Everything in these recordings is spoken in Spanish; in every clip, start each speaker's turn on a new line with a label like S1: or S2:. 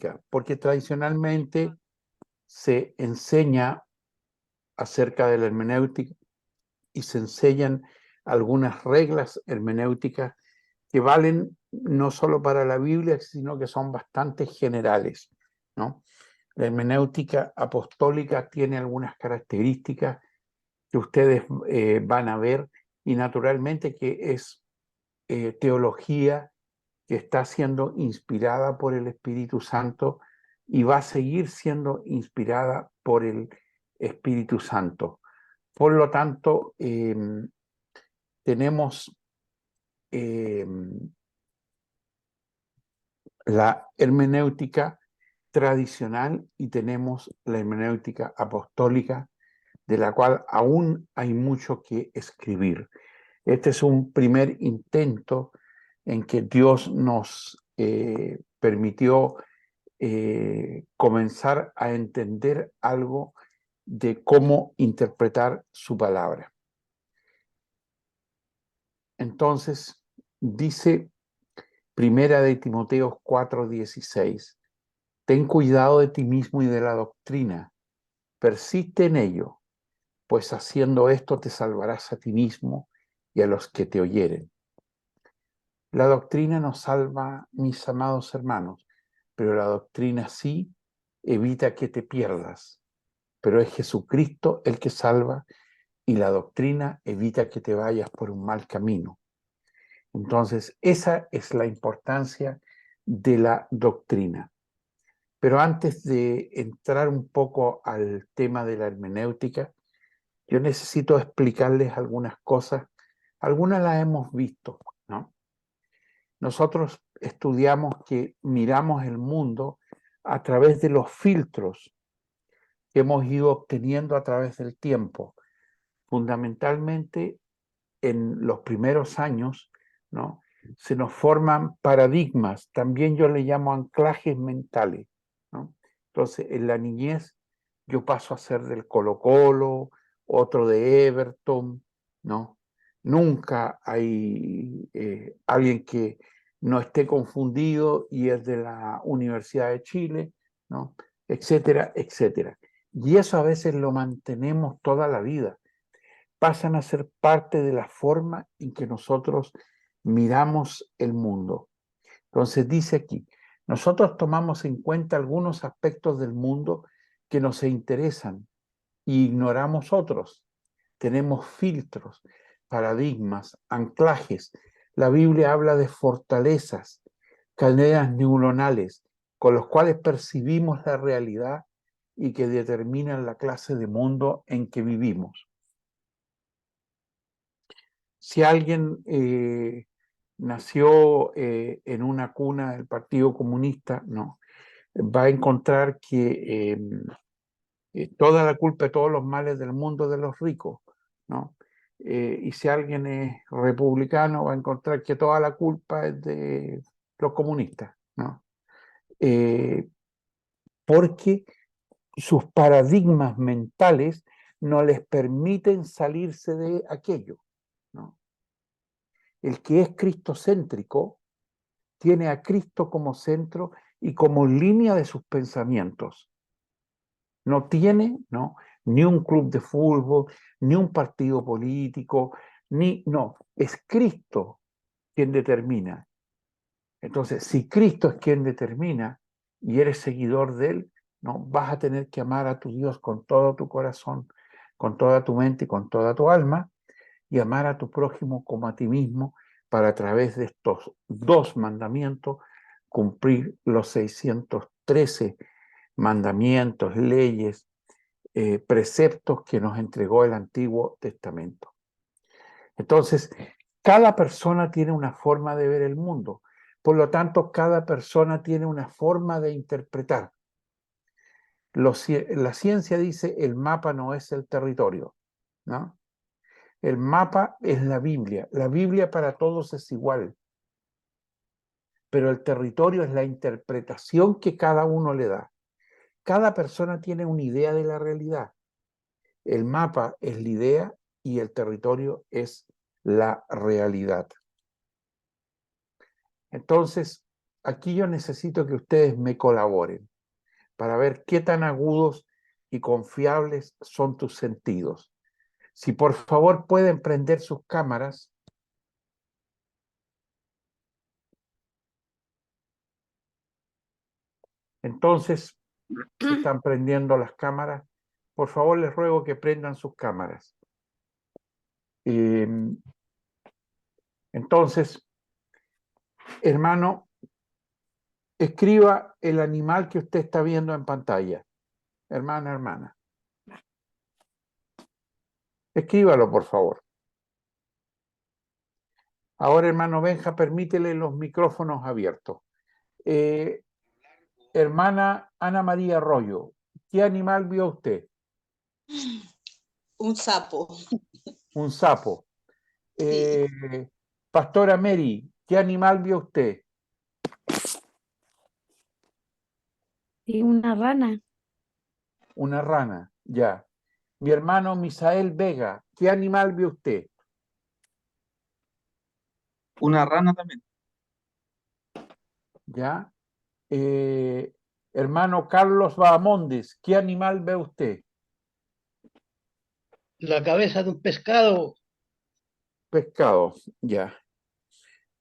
S1: hermenéutica, porque tradicionalmente se enseña acerca de la hermenéutica y se enseñan algunas reglas hermenéuticas que valen no solo para la Biblia, sino que son bastante generales, ¿no? La hermenéutica apostólica tiene algunas características que ustedes van a ver, y naturalmente que es teología que está siendo inspirada por el Espíritu Santo y va a seguir siendo inspirada por el Espíritu Santo. Por lo tanto, tenemos la hermenéutica tradicional y tenemos la hermenéutica apostólica, de la cual aún hay mucho que escribir. Este es un primer intento en que Dios nos permitió comenzar a entender algo de cómo interpretar su palabra. Entonces, dice Primera de Timoteo 4:16, ten cuidado de ti mismo y de la doctrina, persiste en ello, pues haciendo esto te salvarás a ti mismo y a los que te oyeren. La doctrina no salva, mis amados hermanos, pero la doctrina sí evita que te pierdas. Pero es Jesucristo el que salva y la doctrina evita que te vayas por un mal camino. Entonces, esa es la importancia de la doctrina. Pero antes de entrar un poco al tema de la hermenéutica, yo necesito explicarles algunas cosas. Algunas las hemos visto, ¿no? Nosotros estudiamos que miramos el mundo a través de los filtros que hemos ido obteniendo a través del tiempo. Fundamentalmente, en los primeros años, ¿no?, se nos forman paradigmas, también yo le llamo anclajes mentales, ¿no? Entonces, en la niñez yo paso a ser del Colo-Colo, otro de Everton, ¿no? Nunca hay alguien que no esté confundido y es de la Universidad de Chile, ¿no? Etcétera, etcétera. Y eso a veces lo mantenemos toda la vida. Pasan a ser parte de la forma en que nosotros miramos el mundo. Entonces dice aquí, nosotros tomamos en cuenta algunos aspectos del mundo que nos interesan y ignoramos otros. Tenemos filtros, paradigmas, anclajes. La Biblia habla de fortalezas, cadenas neuronales, con los cuales percibimos la realidad y que determinan la clase de mundo en que vivimos. Si alguien nació en una cuna del Partido Comunista, no, va a encontrar que toda la culpa de todos los males del mundo es de los ricos, ¿no? Y si alguien es republicano, va a encontrar que toda la culpa es de los comunistas, ¿no? Porque sus paradigmas mentales no les permiten salirse de aquello, ¿no? El que es cristocéntrico tiene a Cristo como centro y como línea de sus pensamientos. No tiene, ¿no?, ni un club de fútbol, ni un partido político, no, es Cristo quien determina. Entonces, si Cristo es quien determina y eres seguidor de Él, ¿no?, vas a tener que amar a tu Dios con todo tu corazón, con toda tu mente y con toda tu alma, y amar a tu prójimo como a ti mismo, para a través de estos dos mandamientos cumplir los 613 mandamientos, leyes, preceptos que nos entregó el Antiguo Testamento. Entonces, cada persona tiene una forma de ver el mundo. Por lo tanto, cada persona tiene una forma de interpretar. La ciencia dice el mapa no es el territorio, ¿no? El mapa es la Biblia. La Biblia para todos es igual. Pero el territorio es la interpretación que cada uno le da. Cada persona tiene una idea de la realidad. El mapa es la idea y el territorio es la realidad. Entonces, aquí yo necesito que ustedes me colaboren para ver qué tan agudos y confiables son tus sentidos. Si por favor pueden prender sus cámaras. Entonces, se están prendiendo las cámaras. Por favor, les ruego que prendan sus cámaras. Entonces, hermano, escriba el animal que usted está viendo en pantalla. Hermana. Escríbalo, por favor. Ahora, hermano Benja, permítele los micrófonos abiertos. Hermana Ana María Arroyo, ¿qué animal vio usted?
S2: Un sapo.
S1: Un sapo.
S2: Sí.
S1: Pastora Mary, ¿qué animal vio usted?
S3: Sí, una rana.
S1: Una rana, ya. Mi hermano Misael Vega, ¿qué animal vio usted?
S4: Una rana también.
S1: Ya. Hermano Carlos Bahamondes, ¿qué animal ve usted?
S5: La cabeza de un pescado.
S1: Pescado, ya.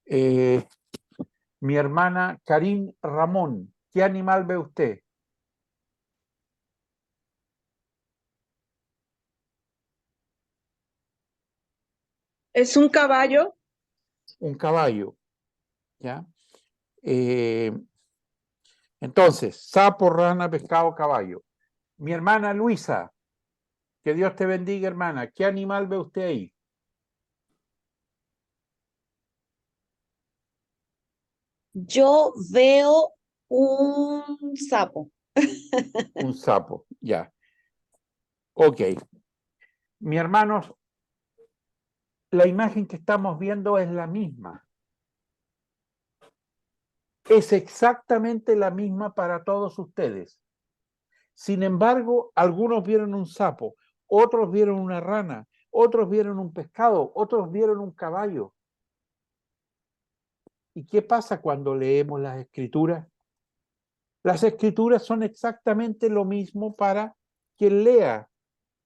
S1: Mi hermana Karim Ramón, ¿qué animal ve usted?
S2: ¿Es un caballo?
S1: Un caballo, ¿ya? Entonces, sapo, rana, pescado, caballo. Mi hermana Luisa, que Dios te bendiga, hermana. ¿Qué animal ve usted ahí?
S2: Yo veo un sapo.
S1: Un sapo, ya. Ok. Mi hermanos, la imagen que estamos viendo es la misma. Es exactamente la misma para todos ustedes. Sin embargo, algunos vieron un sapo, otros vieron una rana, otros vieron un pescado, otros vieron un caballo. ¿Y qué pasa cuando leemos las escrituras? Las escrituras son exactamente lo mismo para quien lea,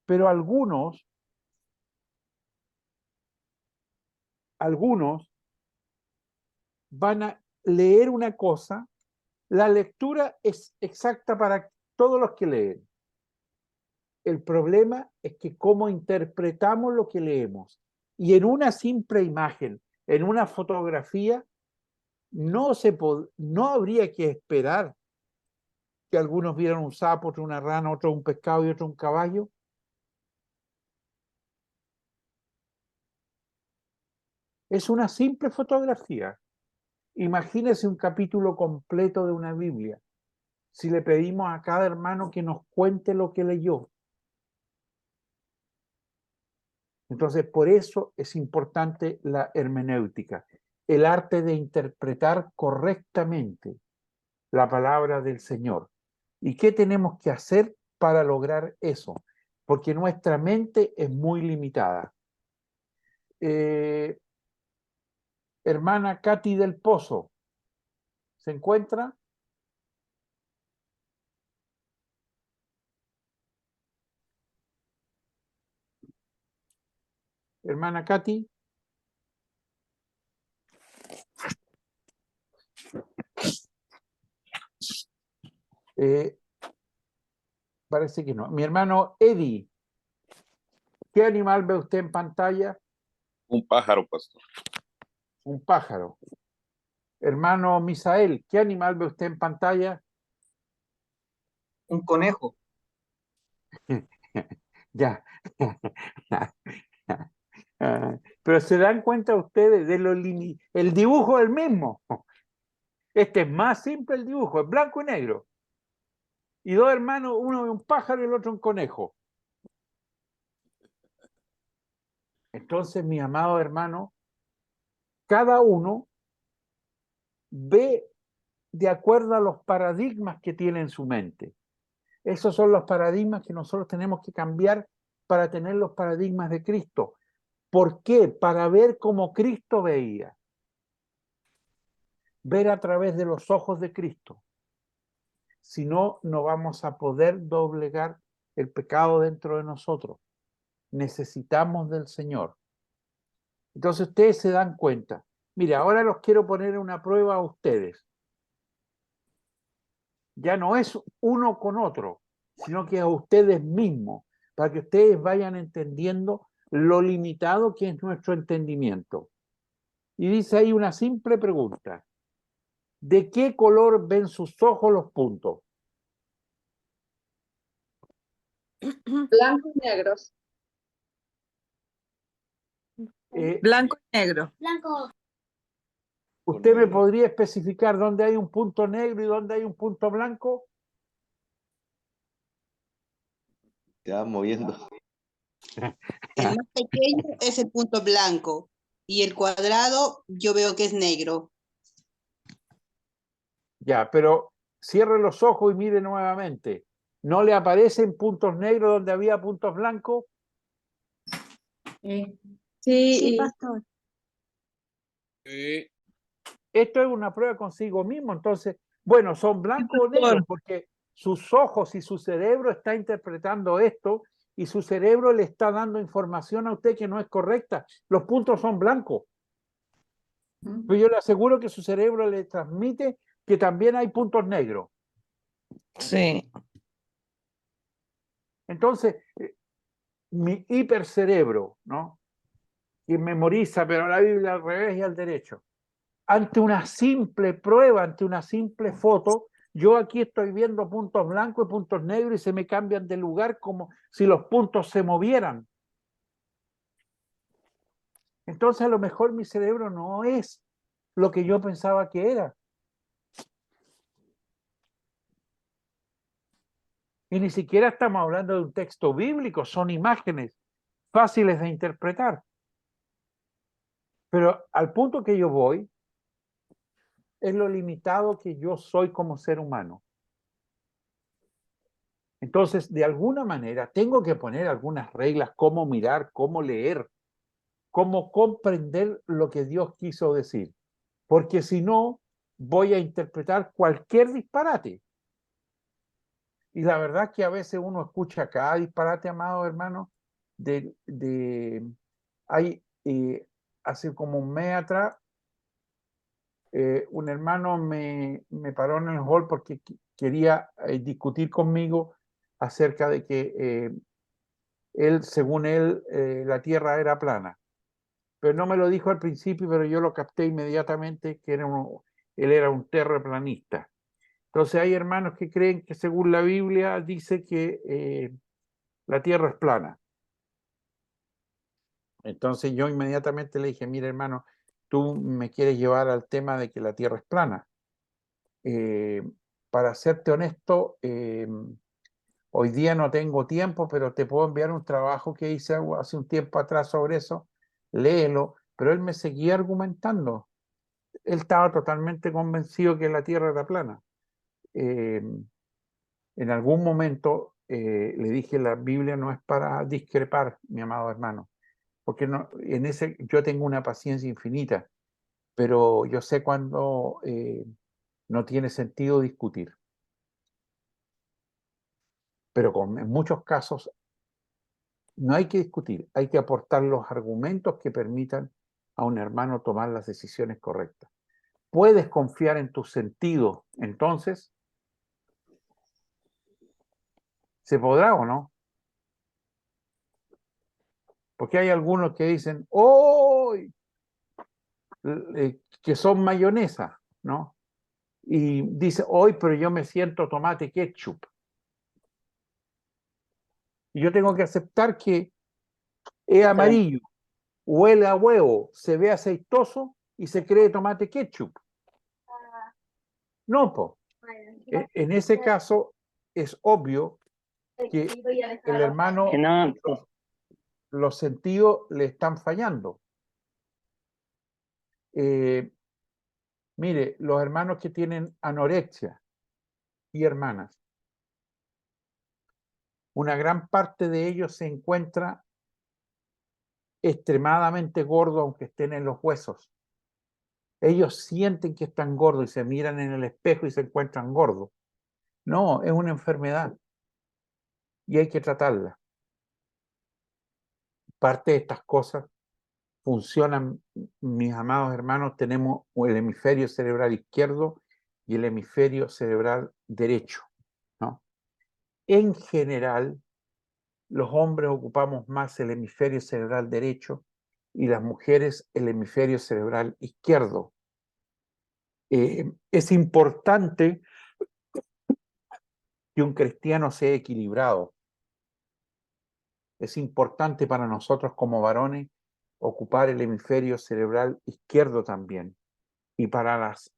S1: pero algunos van a leer una cosa. La lectura es exacta para todos los que leen. El problema es que cómo interpretamos lo que leemos. Y en una simple imagen, en una fotografía, no habría que esperar que algunos vieran un sapo, otro una rana, otro un pescado y otro un caballo. Es una simple fotografía. Imagínese un capítulo completo de una Biblia. Si le pedimos a cada hermano que nos cuente lo que leyó. Entonces, por eso es importante la hermenéutica, el arte de interpretar correctamente la palabra del Señor. ¿Y qué tenemos que hacer para lograr eso? Porque nuestra mente es muy limitada. Hermana Katy del Pozo, ¿se encuentra? Hermana Katy. Parece que no. Mi hermano Eddie, ¿qué animal ve usted en pantalla?
S4: Un pájaro, pastor.
S1: Un pájaro. Hermano Misael, ¿qué animal ve usted en pantalla?
S5: Un conejo.
S1: Ya. Pero se dan cuenta ustedes de el dibujo es el mismo. Este es más simple el dibujo, es blanco y negro. Y dos hermanos, uno es un pájaro y el otro un conejo. Entonces, mi amado hermano, cada uno ve de acuerdo a los paradigmas que tiene en su mente. Esos son los paradigmas que nosotros tenemos que cambiar para tener los paradigmas de Cristo. ¿Por qué? Para ver cómo Cristo veía. ver a través de los ojos de Cristo. Si no, no vamos a poder doblegar el pecado dentro de nosotros. Necesitamos del Señor. Entonces ustedes se dan cuenta. Mire, ahora los quiero poner una prueba a ustedes. Ya no es uno con otro, sino que a ustedes mismos, para que ustedes vayan entendiendo lo limitado que es nuestro entendimiento. Y dice ahí una simple pregunta. ¿De qué color ven sus ojos los puntos?
S2: Blancos y negros.
S6: Blanco y negro.
S3: Blanco.
S1: ¿Usted me podría especificar dónde hay un punto negro y dónde hay un punto blanco?
S7: Te vas moviendo.
S8: El más pequeño es el punto blanco y el cuadrado yo veo que es negro.
S1: Ya, pero cierre los ojos y mire nuevamente. ¿No le aparecen puntos negros donde había puntos blancos?
S3: Sí,
S2: Sí,
S3: pastor.
S1: Esto es una prueba consigo mismo. Entonces, bueno, son blancos o negros porque sus ojos y su cerebro está interpretando esto y su cerebro le está dando información a usted que no es correcta. Los puntos son blancos. Pero yo le aseguro que su cerebro le transmite que también hay puntos negros.
S6: Sí.
S1: Entonces, mi hipercerebro, ¿no? Que memoriza, pero la Biblia al revés y al derecho. Ante una simple prueba, ante una simple foto, yo aquí estoy viendo puntos blancos y puntos negros y se me cambian de lugar como si los puntos se movieran. Entonces, a lo mejor mi cerebro no es lo que yo pensaba que era. Y ni siquiera estamos hablando de un texto bíblico, son imágenes fáciles de interpretar. Pero al punto que yo voy es lo limitado que yo soy como ser humano. Entonces, de alguna manera, tengo que poner algunas reglas, cómo mirar, cómo leer, cómo comprender lo que Dios quiso decir. Porque si no, voy a interpretar cualquier disparate. Y la verdad que a veces uno escucha cada disparate, amado hermano, hay, hace como un mes atrás, un hermano me paró en el hall porque quería discutir conmigo acerca de que él, según él, la Tierra era plana. Pero no me lo dijo al principio, pero yo lo capté inmediatamente que él era un terraplanista. Entonces hay hermanos que creen que según la Biblia dice que la Tierra es plana. Entonces yo inmediatamente le dije, mira hermano, tú me quieres llevar al tema de que la Tierra es plana. Para serte honesto, hoy día no tengo tiempo, pero te puedo enviar un trabajo que hice hace un tiempo atrás sobre eso, léelo, pero él me seguía argumentando. Él estaba totalmente convencido que la Tierra era plana. En algún momento le dije, la Biblia no es para discrepar, mi amado hermano, porque no, yo tengo una paciencia infinita, pero yo sé cuando no tiene sentido discutir. Pero en muchos casos no hay que discutir, hay que aportar los argumentos que permitan a un hermano tomar las decisiones correctas. Puedes confiar en tus sentidos, entonces, ¿se podrá o no? Porque hay algunos que dicen, ¡oh! Que son mayonesa, ¿no? Y dice, hoy, pero yo me siento tomate ketchup. Y yo tengo que aceptar que es amarillo, huele a huevo, se ve aceitoso y se cree tomate ketchup. No, po. En ese caso es obvio que el hermano, los sentidos le están fallando. Mire, los hermanos que tienen anorexia y hermanas, una gran parte de ellos se encuentra extremadamente gordo aunque estén en los huesos. Ellos sienten que están gordos y se miran en el espejo y se encuentran gordos. No, es una enfermedad y hay que tratarla. Parte de estas cosas funcionan, mis amados hermanos, tenemos el hemisferio cerebral izquierdo y el hemisferio cerebral derecho, ¿no? En general, los hombres ocupamos más el hemisferio cerebral derecho y las mujeres el hemisferio cerebral izquierdo. Es importante que un cristiano sea equilibrado. Es importante para nosotros como varones ocupar el hemisferio cerebral izquierdo también. Y para las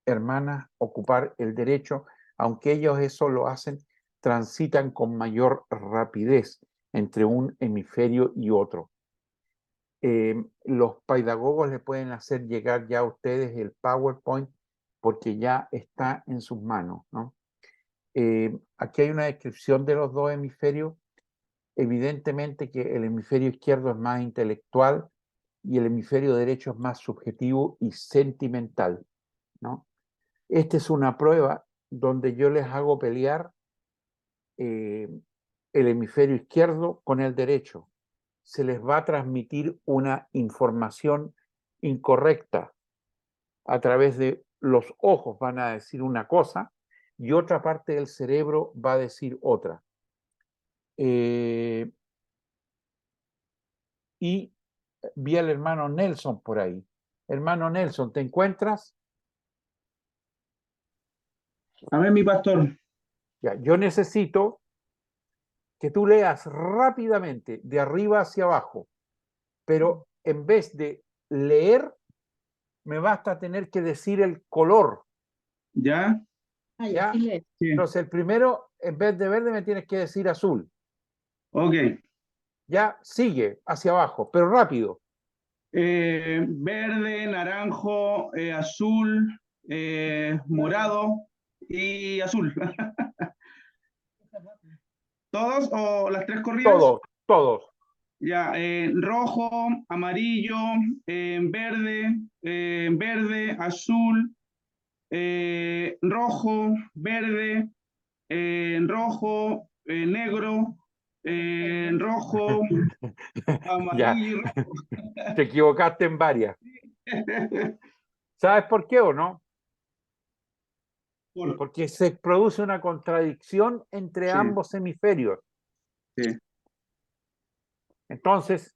S1: hermanas ocupar el derecho, aunque ellos eso lo hacen, transitan con mayor rapidez entre un hemisferio y otro. Los pedagogos le pueden hacer llegar ya a ustedes el PowerPoint porque ya está en sus manos, ¿no? Aquí hay una descripción de los dos hemisferios. Evidentemente que el hemisferio izquierdo es más intelectual y el hemisferio derecho es más subjetivo y sentimental, ¿no? Esta es una prueba donde yo les hago pelear el hemisferio izquierdo con el derecho. Se les va a transmitir una información incorrecta a través de los ojos, van a decir una cosa y otra parte del cerebro va a decir otra. Y vi al hermano Nelson por ahí. Hermano Nelson, ¿te encuentras?
S9: A ver, mi pastor.
S1: Ya, yo necesito que tú leas rápidamente de arriba hacia abajo, pero en vez de leer, me basta tener que decir el color.
S9: ¿Ya?
S1: ¿Ya?
S9: Sí.
S1: Entonces, el primero, en vez de verde, me tienes que decir azul.
S9: Ok.
S1: Ya, sigue hacia abajo, pero rápido.
S9: Verde, naranjo, azul, morado y azul. ¿Todos o las tres corridas?
S1: Todos, todos.
S9: Ya, rojo, amarillo, verde, azul, rojo, verde, rojo, negro, rojo,
S1: Ya,
S9: amarillo y rojo.
S1: te equivocaste en varias. ¿Sabes por qué o no? Porque se produce una contradicción entre ambos hemisferios.
S9: Sí.
S1: Entonces,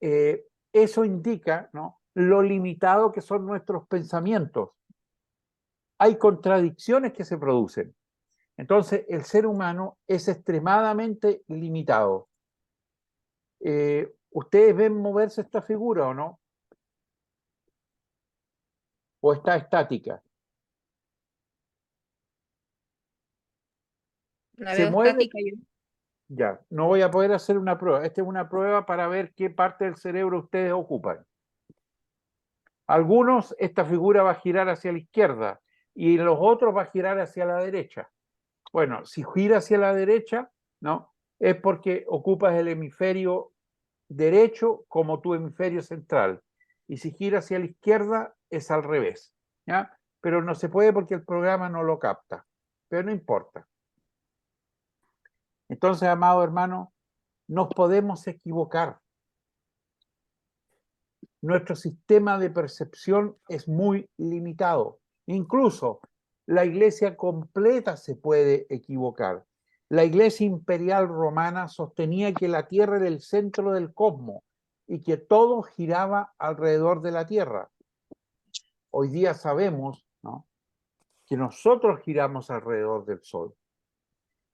S1: eso indica, ¿no?, lo limitado que son nuestros pensamientos. Hay contradicciones que se producen. Entonces, el ser humano es extremadamente limitado. ¿Ustedes ven moverse esta figura o no? ¿O está estática?
S6: La
S1: ¿Se
S6: veo
S1: mueve?
S6: estática yo.
S1: Ya, no voy a poder hacer una prueba. Esta es una prueba para ver qué parte del cerebro ustedes ocupan. Algunos, esta figura va a girar hacia la izquierda y los otros va a girar hacia la derecha. Bueno, si gira hacia la derecha, ¿no?, es porque ocupas el hemisferio derecho como tu hemisferio central. Y si gira hacia la izquierda, es al revés, ¿ya? Pero no se puede porque el programa no lo capta. Pero no importa. Entonces, amado hermano, nos podemos equivocar. Nuestro sistema de percepción es muy limitado. Incluso la iglesia completa se puede equivocar. La iglesia imperial romana sostenía que la Tierra era el centro del cosmos y que todo giraba alrededor de la Tierra. Hoy día sabemos, ¿no?, que nosotros giramos alrededor del Sol.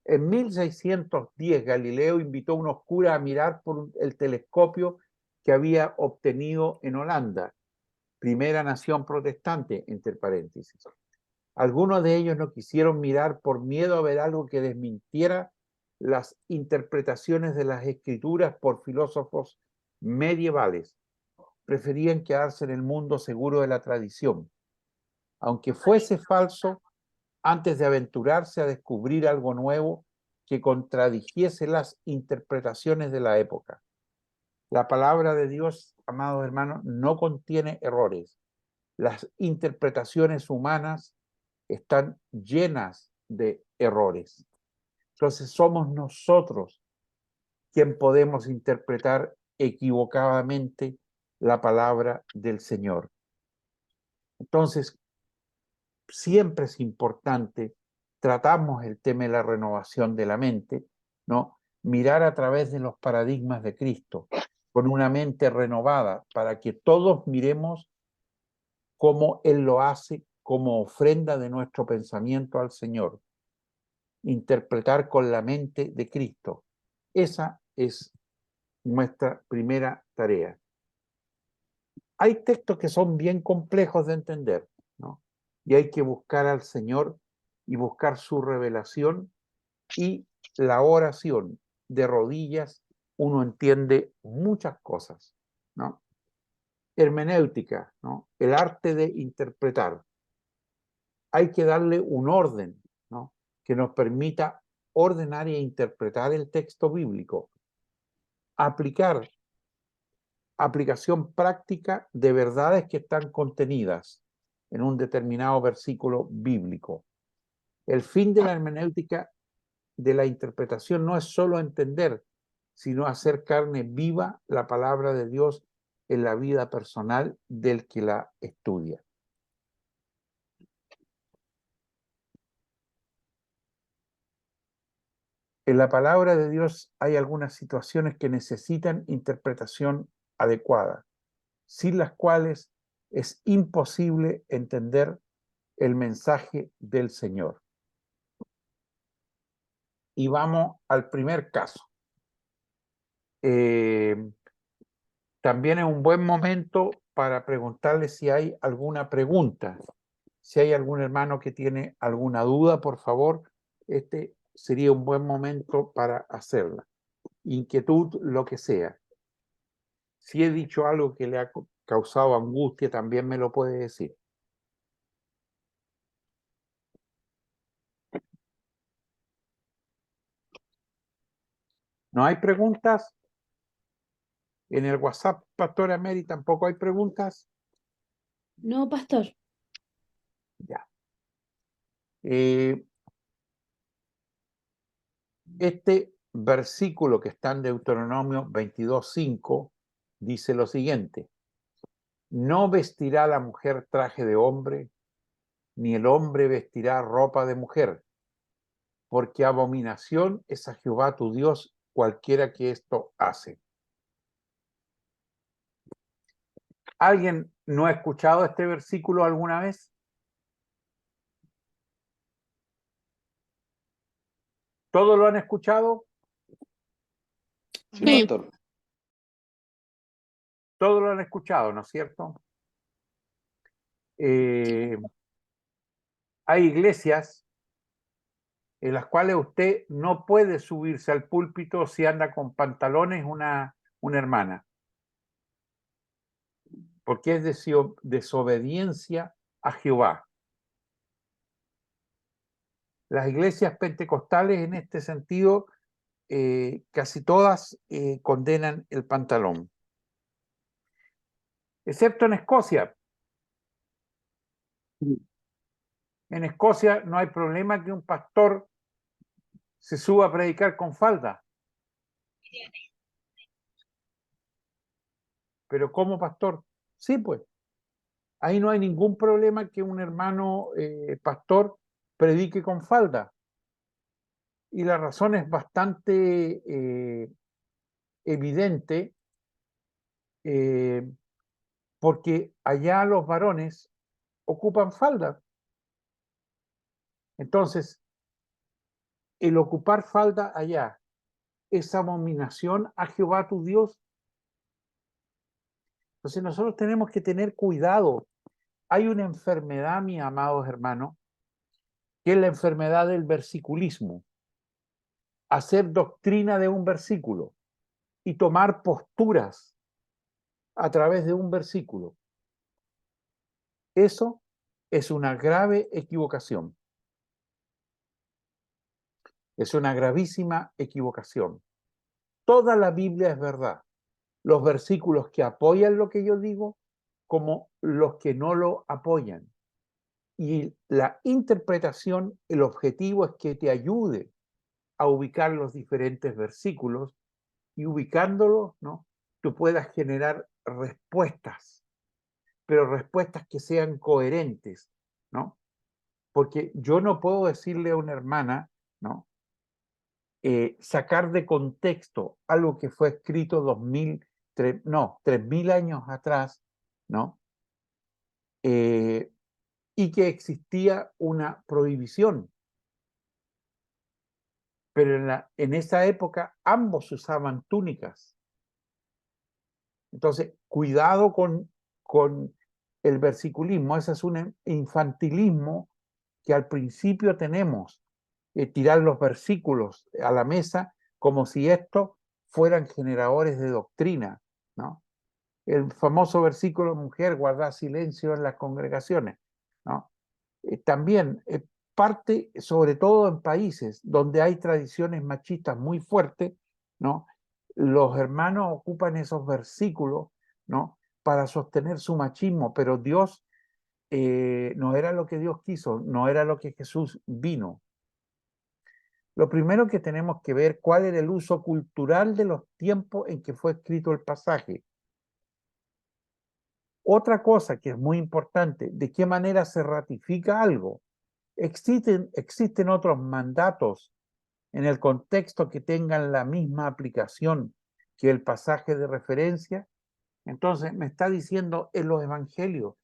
S1: En 1610, Galileo invitó a unos curas a mirar por el telescopio que había obtenido en Holanda, primera nación protestante, entre paréntesis. Algunos de ellos no quisieron mirar por miedo a ver algo que desmintiera las interpretaciones de las escrituras por filósofos medievales. Preferían quedarse en el mundo seguro de la tradición. Aunque fuese falso, antes de aventurarse a descubrir algo nuevo que contradijese las interpretaciones de la época. La palabra de Dios, amados hermanos, no contiene errores. Las interpretaciones humanas están llenas de errores. Entonces somos nosotros quien podemos interpretar equivocadamente la palabra del Señor. Entonces, siempre es importante, tratamos el tema de la renovación de la mente, ¿no? Mirar a través de los paradigmas de Cristo, con una mente renovada, para que todos miremos cómo Él lo hace como ofrenda de nuestro pensamiento al Señor. Interpretar con la mente de Cristo. Esa es nuestra primera tarea. Hay textos que son bien complejos de entender, ¿no? Y hay que buscar al Señor y buscar su revelación, y la oración de rodillas uno entiende muchas cosas, ¿no? Hermenéutica, ¿no? El arte de interpretar. Hay que darle un orden, ¿no? Que nos permita ordenar e interpretar el texto bíblico. Aplicación práctica de verdades que están contenidas en un determinado versículo bíblico. El fin de la hermenéutica de la interpretación no es solo entender, sino hacer carne viva la palabra de Dios en la vida personal del que la estudia. En la palabra de Dios hay algunas situaciones que necesitan interpretación adecuada, sin las cuales es imposible entender el mensaje del Señor. Y vamos al primer caso. También es un buen momento para preguntarle si hay alguna pregunta. Si hay algún hermano que tiene alguna duda, por favor, este sería un buen momento para hacerla. Inquietud, lo que sea. Si he dicho algo que le ha causado angustia, también me lo puede decir. ¿No hay preguntas? En el WhatsApp, Pastora Mary, tampoco hay preguntas.
S3: No, pastor.
S1: Ya. Este versículo que está en Deuteronomio 22:5 dice lo siguiente: no vestirá la mujer traje de hombre, ni el hombre vestirá ropa de mujer, porque abominación es a Jehová tu Dios cualquiera que esto hace. ¿Alguien no ha escuchado este versículo alguna vez? ¿Todos lo han escuchado?
S7: Sí,
S3: Sí.
S7: pastor.
S1: Todos lo han escuchado, ¿no es cierto? Hay iglesias en las cuales usted no puede subirse al púlpito si anda con pantalones una hermana, porque es desobediencia a Jehová. Las iglesias pentecostales en este sentido, casi todas condenan el pantalón, excepto en Escocia. En Escocia no hay problema que un pastor se suba a predicar con falda. Pero ¿cómo, pastor? Sí, pues. Ahí no hay ningún problema que un hermano pastor predique con falda. Y la razón es bastante evidente, porque allá los varones ocupan falda. Entonces, el ocupar falda allá es abominación a Jehová tu Dios. Entonces nosotros tenemos que tener cuidado. Hay una enfermedad, mis amados hermanos, que es la enfermedad del versiculismo. Hacer doctrina de un versículo y tomar posturas a través de un versículo. Eso es una grave equivocación. Es una gravísima equivocación. Toda la Biblia es verdad. Los versículos que apoyan lo que yo digo como los que no lo apoyan. Y la interpretación, el objetivo es que te ayude a ubicar los diferentes versículos y ubicándolos, ¿no?, tú puedas generar respuestas, pero respuestas que sean coherentes, ¿no? Porque yo no puedo decirle a una hermana, ¿no?, sacar de contexto algo que fue escrito 3.000 años atrás, ¿no? Y que existía una prohibición. Pero en esa época ambos usaban túnicas. Entonces, cuidado con el versiculismo. Ese es un infantilismo que al principio tenemos. Tirar los versículos a la mesa como si estos fueran generadores de doctrina, ¿no? El famoso versículo, mujer, guarda silencio en las congregaciones, ¿no? También parte, sobre todo en países donde hay tradiciones machistas muy fuertes, ¿no?, los hermanos ocupan esos versículos, ¿no?, para sostener su machismo, pero Dios no era lo que Dios quiso, no era lo que Jesús vino. Lo primero que tenemos que ver cuál era el uso cultural de los tiempos en que fue escrito el pasaje. Otra cosa que es muy importante, ¿de qué manera se ratifica algo? Existen otros mandatos en el contexto que tengan la misma aplicación que el pasaje de referencia. Entonces me está diciendo en los evangelios,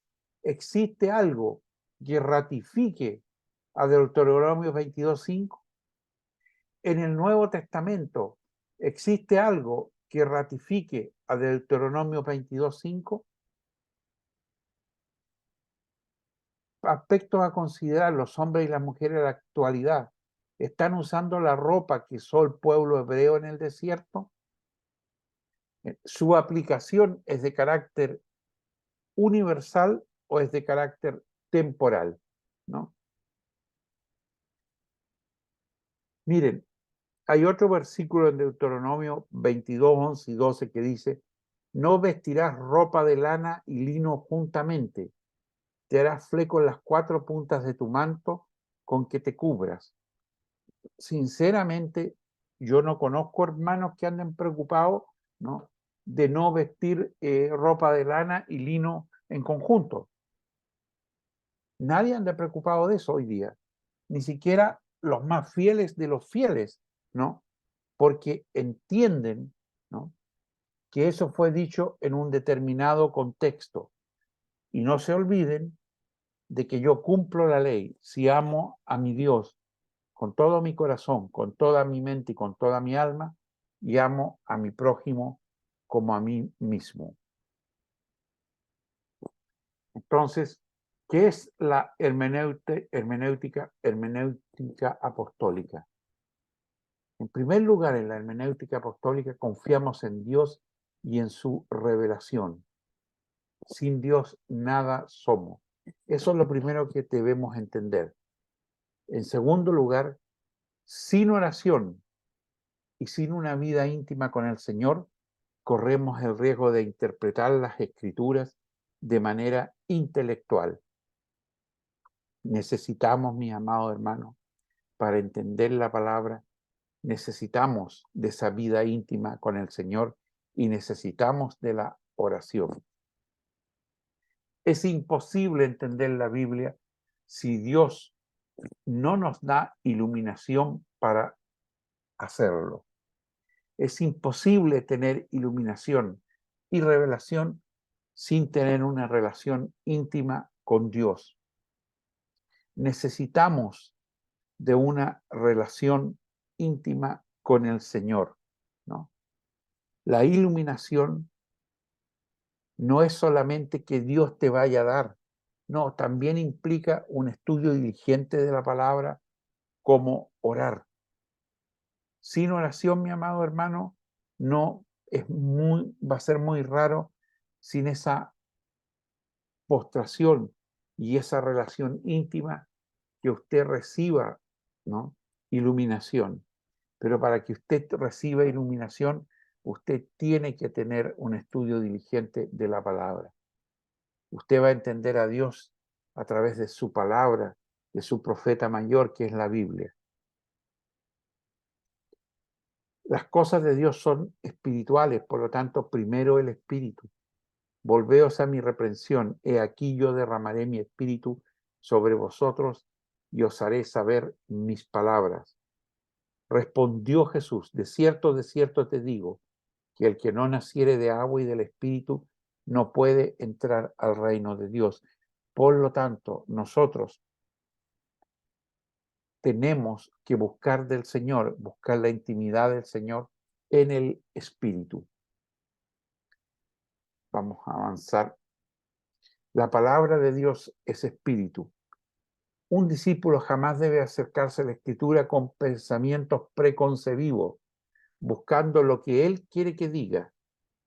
S1: ¿existe algo que ratifique a Deuteronomio 22:5? En el Nuevo Testamento, ¿existe algo que ratifique a Deuteronomio 22:5? Aspectos a considerar: los hombres y las mujeres de la actualidad están usando la ropa que usó el pueblo hebreo en el desierto. ¿Su aplicación es de carácter universal o es de carácter temporal, ¿no? Miren, hay otro versículo en Deuteronomio 22, 11 y 12 que dice: no vestirás ropa de lana y lino juntamente, te harás fleco en las 4 puntas de tu manto con que te cubras. Sinceramente, yo no conozco hermanos que anden preocupados, ¿no?, de no vestir ropa de lana y lino en conjunto. Nadie anda preocupado de eso hoy día, ni siquiera los más fieles de los fieles, ¿no?, porque entienden, ¿no?, que eso fue dicho en un determinado contexto. Y no se olviden de que yo cumplo la ley si amo a mi Dios con todo mi corazón, con toda mi mente y con toda mi alma, y amo a mi prójimo como a mí mismo. Entonces, ¿qué es la hermenéutica apostólica? En primer lugar, en la hermenéutica apostólica confiamos en Dios y en su revelación. Sin Dios nada somos. Eso es lo primero que debemos entender. En segundo lugar, sin oración y sin una vida íntima con el Señor, corremos el riesgo de interpretar las Escrituras de manera intelectual. Necesitamos, mis amados hermanos, para entender la palabra, necesitamos de esa vida íntima con el Señor y necesitamos de la oración. Es imposible entender la Biblia si Dios no nos da iluminación para hacerlo. Es imposible tener iluminación y revelación sin tener una relación íntima con Dios. Necesitamos de una relación íntima con el Señor, ¿no? La iluminación no es solamente que Dios te vaya a dar, no, también implica un estudio diligente de la palabra, como orar. Sin oración, mi amado hermano, va a ser muy raro sin esa postración y esa relación íntima que usted reciba, ¿no?, iluminación. Pero para que usted reciba iluminación, usted tiene que tener un estudio diligente de la palabra. Usted va a entender a Dios a través de su palabra, de su profeta mayor, que es la Biblia. Las cosas de Dios son espirituales, por lo tanto, primero el espíritu. Volveos a mi reprensión, he aquí yo derramaré mi espíritu sobre vosotros y os haré saber mis palabras. Respondió Jesús, de cierto te digo, que el que no naciere de agua y del espíritu no puede entrar al reino de Dios. Por lo tanto, nosotros tenemos que buscar del Señor, buscar la intimidad del Señor en el espíritu. Vamos a avanzar. La palabra de Dios es espíritu. Un discípulo jamás debe acercarse a la escritura con pensamientos preconcebidos, buscando lo que él quiere que diga.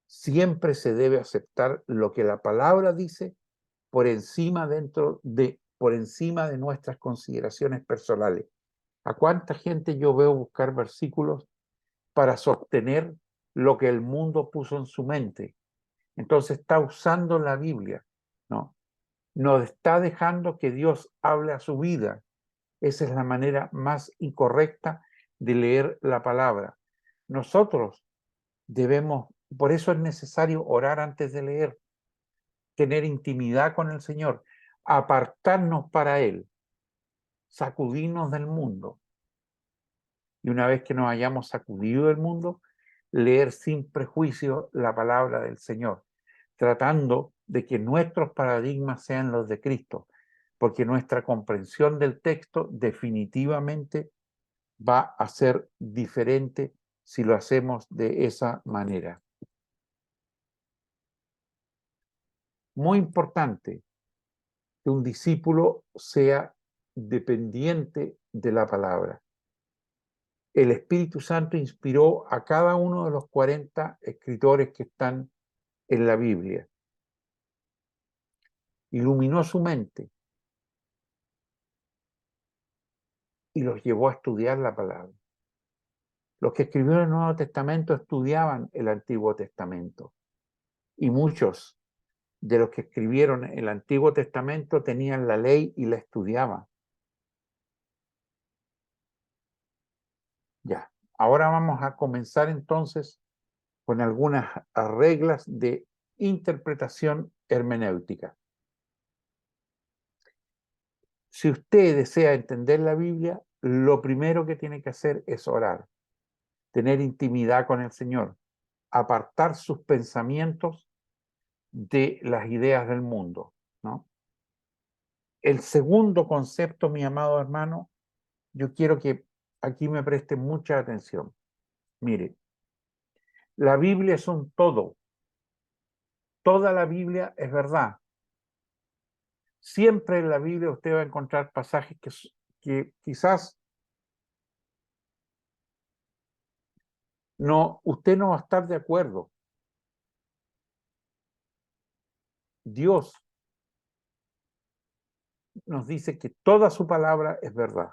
S1: Siempre se debe aceptar lo que la palabra dice por encima de nuestras consideraciones personales. ¿A cuánta gente yo veo buscar versículos para sostener lo que el mundo puso en su mente? Entonces está usando la Biblia, ¿no? No está dejando que Dios hable a su vida. Esa es la manera más incorrecta de leer la palabra. Nosotros debemos, por eso es necesario orar antes de leer, tener intimidad con el Señor, apartarnos para Él, sacudirnos del mundo. Y una vez que nos hayamos sacudido del mundo, leer sin prejuicio la palabra del Señor, tratando de que nuestros paradigmas sean los de Cristo, porque nuestra comprensión del texto definitivamente va a ser diferente si lo hacemos de esa manera. Muy importante que un discípulo sea dependiente de la palabra. El Espíritu Santo inspiró a cada uno de los 40 escritores que están en la Biblia. Iluminó su mente y los llevó a estudiar la palabra. Los que escribieron el Nuevo Testamento estudiaban el Antiguo Testamento. Y muchos de los que escribieron el Antiguo Testamento tenían la ley y la estudiaban. Ya, ahora vamos a comenzar entonces con algunas reglas de interpretación hermenéutica. Si usted desea entender la Biblia, lo primero que tiene que hacer es orar, tener intimidad con el Señor, apartar sus pensamientos de las ideas del mundo, ¿no? El segundo concepto, mi amado hermano, yo quiero que aquí me preste mucha atención. Mire, la Biblia es un todo. Toda la Biblia es verdad. Siempre en la Biblia usted va a encontrar pasajes que quizás usted no va a estar de acuerdo. Dios nos dice que toda su palabra es verdad.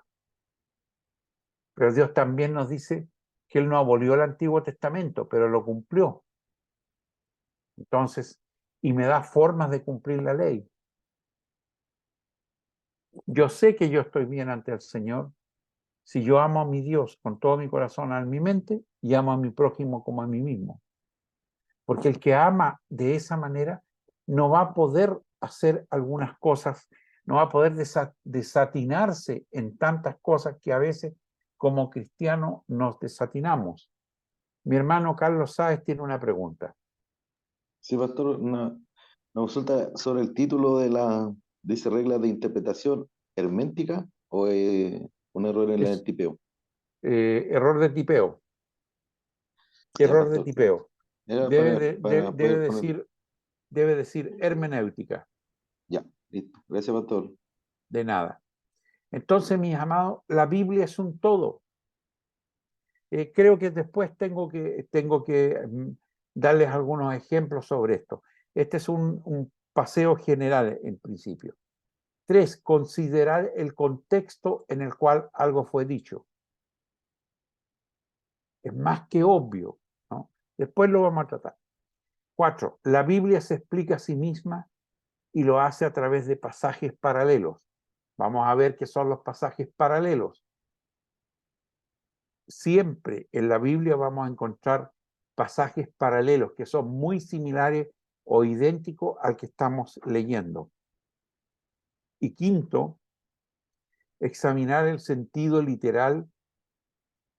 S1: Pero Dios también nos dice que Él no abolió el Antiguo Testamento, pero lo cumplió. Entonces, y me da formas de cumplir la ley. Yo sé que yo estoy bien ante el Señor si yo amo a mi Dios con todo mi corazón, a mi mente, y amo a mi prójimo como a mí mismo. Porque el que ama de esa manera no va a poder hacer algunas cosas, no va a poder desatinarse en tantas cosas que a veces como cristianos nos desatinamos. Mi hermano Carlos Sáez tiene una pregunta.
S10: Sí, pastor, una consulta sobre el título dice reglas de interpretación herméntica o un error en el tipeo.
S1: Error de tipeo.
S10: Ya,
S1: Error de
S10: pastor.
S1: tipeo.
S10: Era
S1: Debe decir hermenéutica.
S10: Ya, listo. Gracias, pastor.
S1: De nada. Entonces, mis amados, la Biblia es un todo. Creo que después tengo que darles algunos ejemplos sobre esto. Este es un paseo general en principio. 3, considerar el contexto en el cual algo fue dicho. Es más que obvio, ¿no? Después lo vamos a tratar. 4, la Biblia se explica a sí misma y lo hace a través de pasajes paralelos. Vamos a ver qué son los pasajes paralelos. Siempre en la Biblia vamos a encontrar pasajes paralelos que son muy similares o idénticos al que estamos leyendo. Y quinto, examinar el sentido literal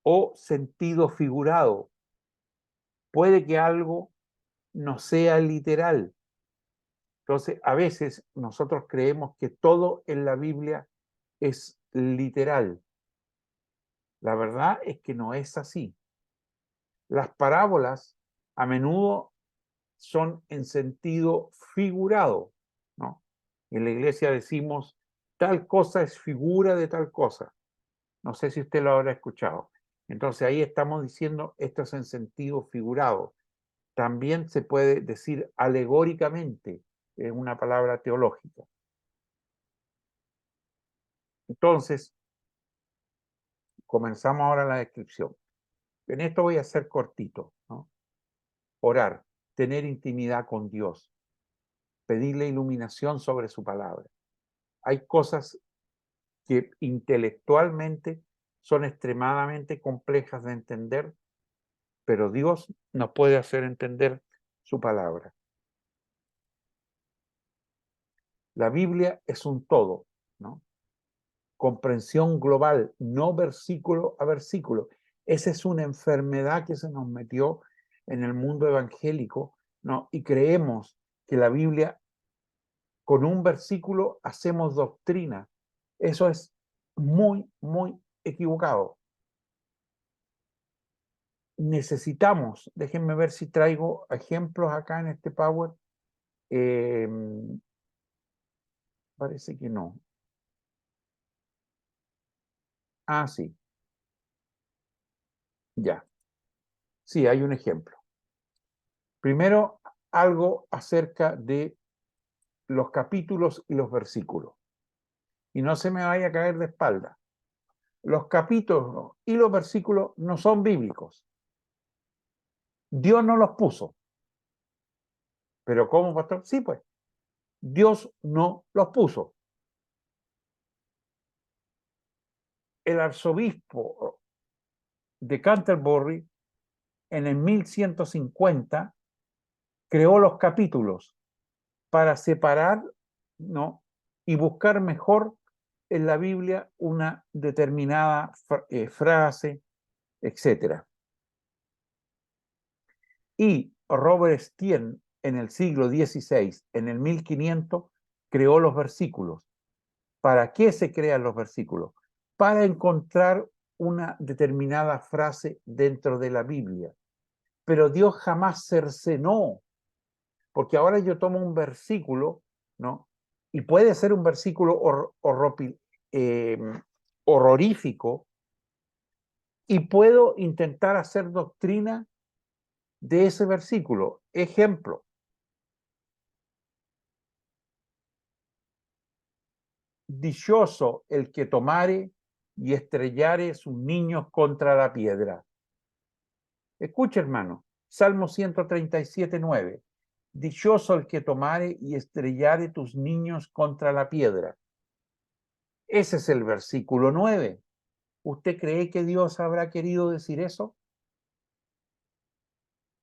S1: o sentido figurado. Puede que algo no sea literal. Entonces, a veces nosotros creemos que todo en la Biblia es literal. La verdad es que no es así. Las parábolas a menudo son en sentido figurado, ¿no? En la iglesia decimos, tal cosa es figura de tal cosa. No sé si usted lo habrá escuchado. Entonces ahí estamos diciendo, esto es en sentido figurado. También se puede decir alegóricamente, es una palabra teológica. Entonces, comenzamos ahora la descripción. En esto voy a ser cortito, ¿no? Orar, tener intimidad con Dios, pedirle iluminación sobre su palabra. Hay cosas que intelectualmente son extremadamente complejas de entender, pero Dios nos puede hacer entender su palabra. La Biblia es un todo, ¿no? Comprensión global, no versículo a versículo. Esa es una enfermedad que se nos metió en el mundo evangélico, ¿no? Y creemos que la Biblia, con un versículo, hacemos doctrina. Eso es muy, muy equivocado. Necesitamos, déjenme ver si traigo ejemplos acá en este Power. Parece que no. Ah, sí. Ya. Sí, hay un ejemplo. Primero, algo acerca de los capítulos y los versículos. Y no se me vaya a caer de espalda. Los capítulos y los versículos no son bíblicos. Dios no los puso. ¿Pero cómo, pastor? Sí, pues. Dios no los puso. El arzobispo de Canterbury en el 1150 creó los capítulos para separar, ¿no? Y buscar mejor en la Biblia una determinada frase, etc. Y Robert Estienne en el siglo XVI, en el 1500, creó los versículos. ¿Para qué se crean los versículos? Para encontrar una determinada frase dentro de la Biblia. Pero Dios jamás cercenó, porque ahora yo tomo un versículo, ¿no? Y puede ser un versículo horrorífico, y puedo intentar hacer doctrina de ese versículo. Ejemplo. Dichoso el que tomare y estrellare sus niños contra la piedra. Escucha, hermano, Salmo 137:9. Dichoso el que tomare y estrellare tus niños contra la piedra. Ese es el versículo 9. ¿Usted cree que Dios habrá querido decir eso?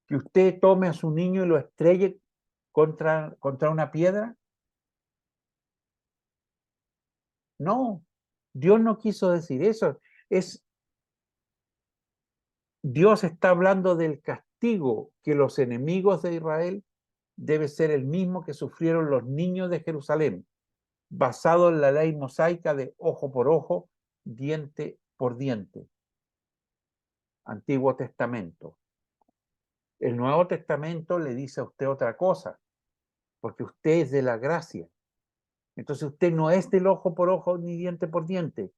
S1: ¿Que usted tome a su niño y lo estrelle contra una piedra? No, Dios no quiso decir eso. Dios está hablando del castigo que los enemigos de Israel debe ser el mismo que sufrieron los niños de Jerusalén, basado en la ley mosaica de ojo por ojo, diente por diente. Antiguo Testamento. El Nuevo Testamento le dice a usted otra cosa, porque usted es de la gracia. Entonces usted no es del ojo por ojo ni diente por diente.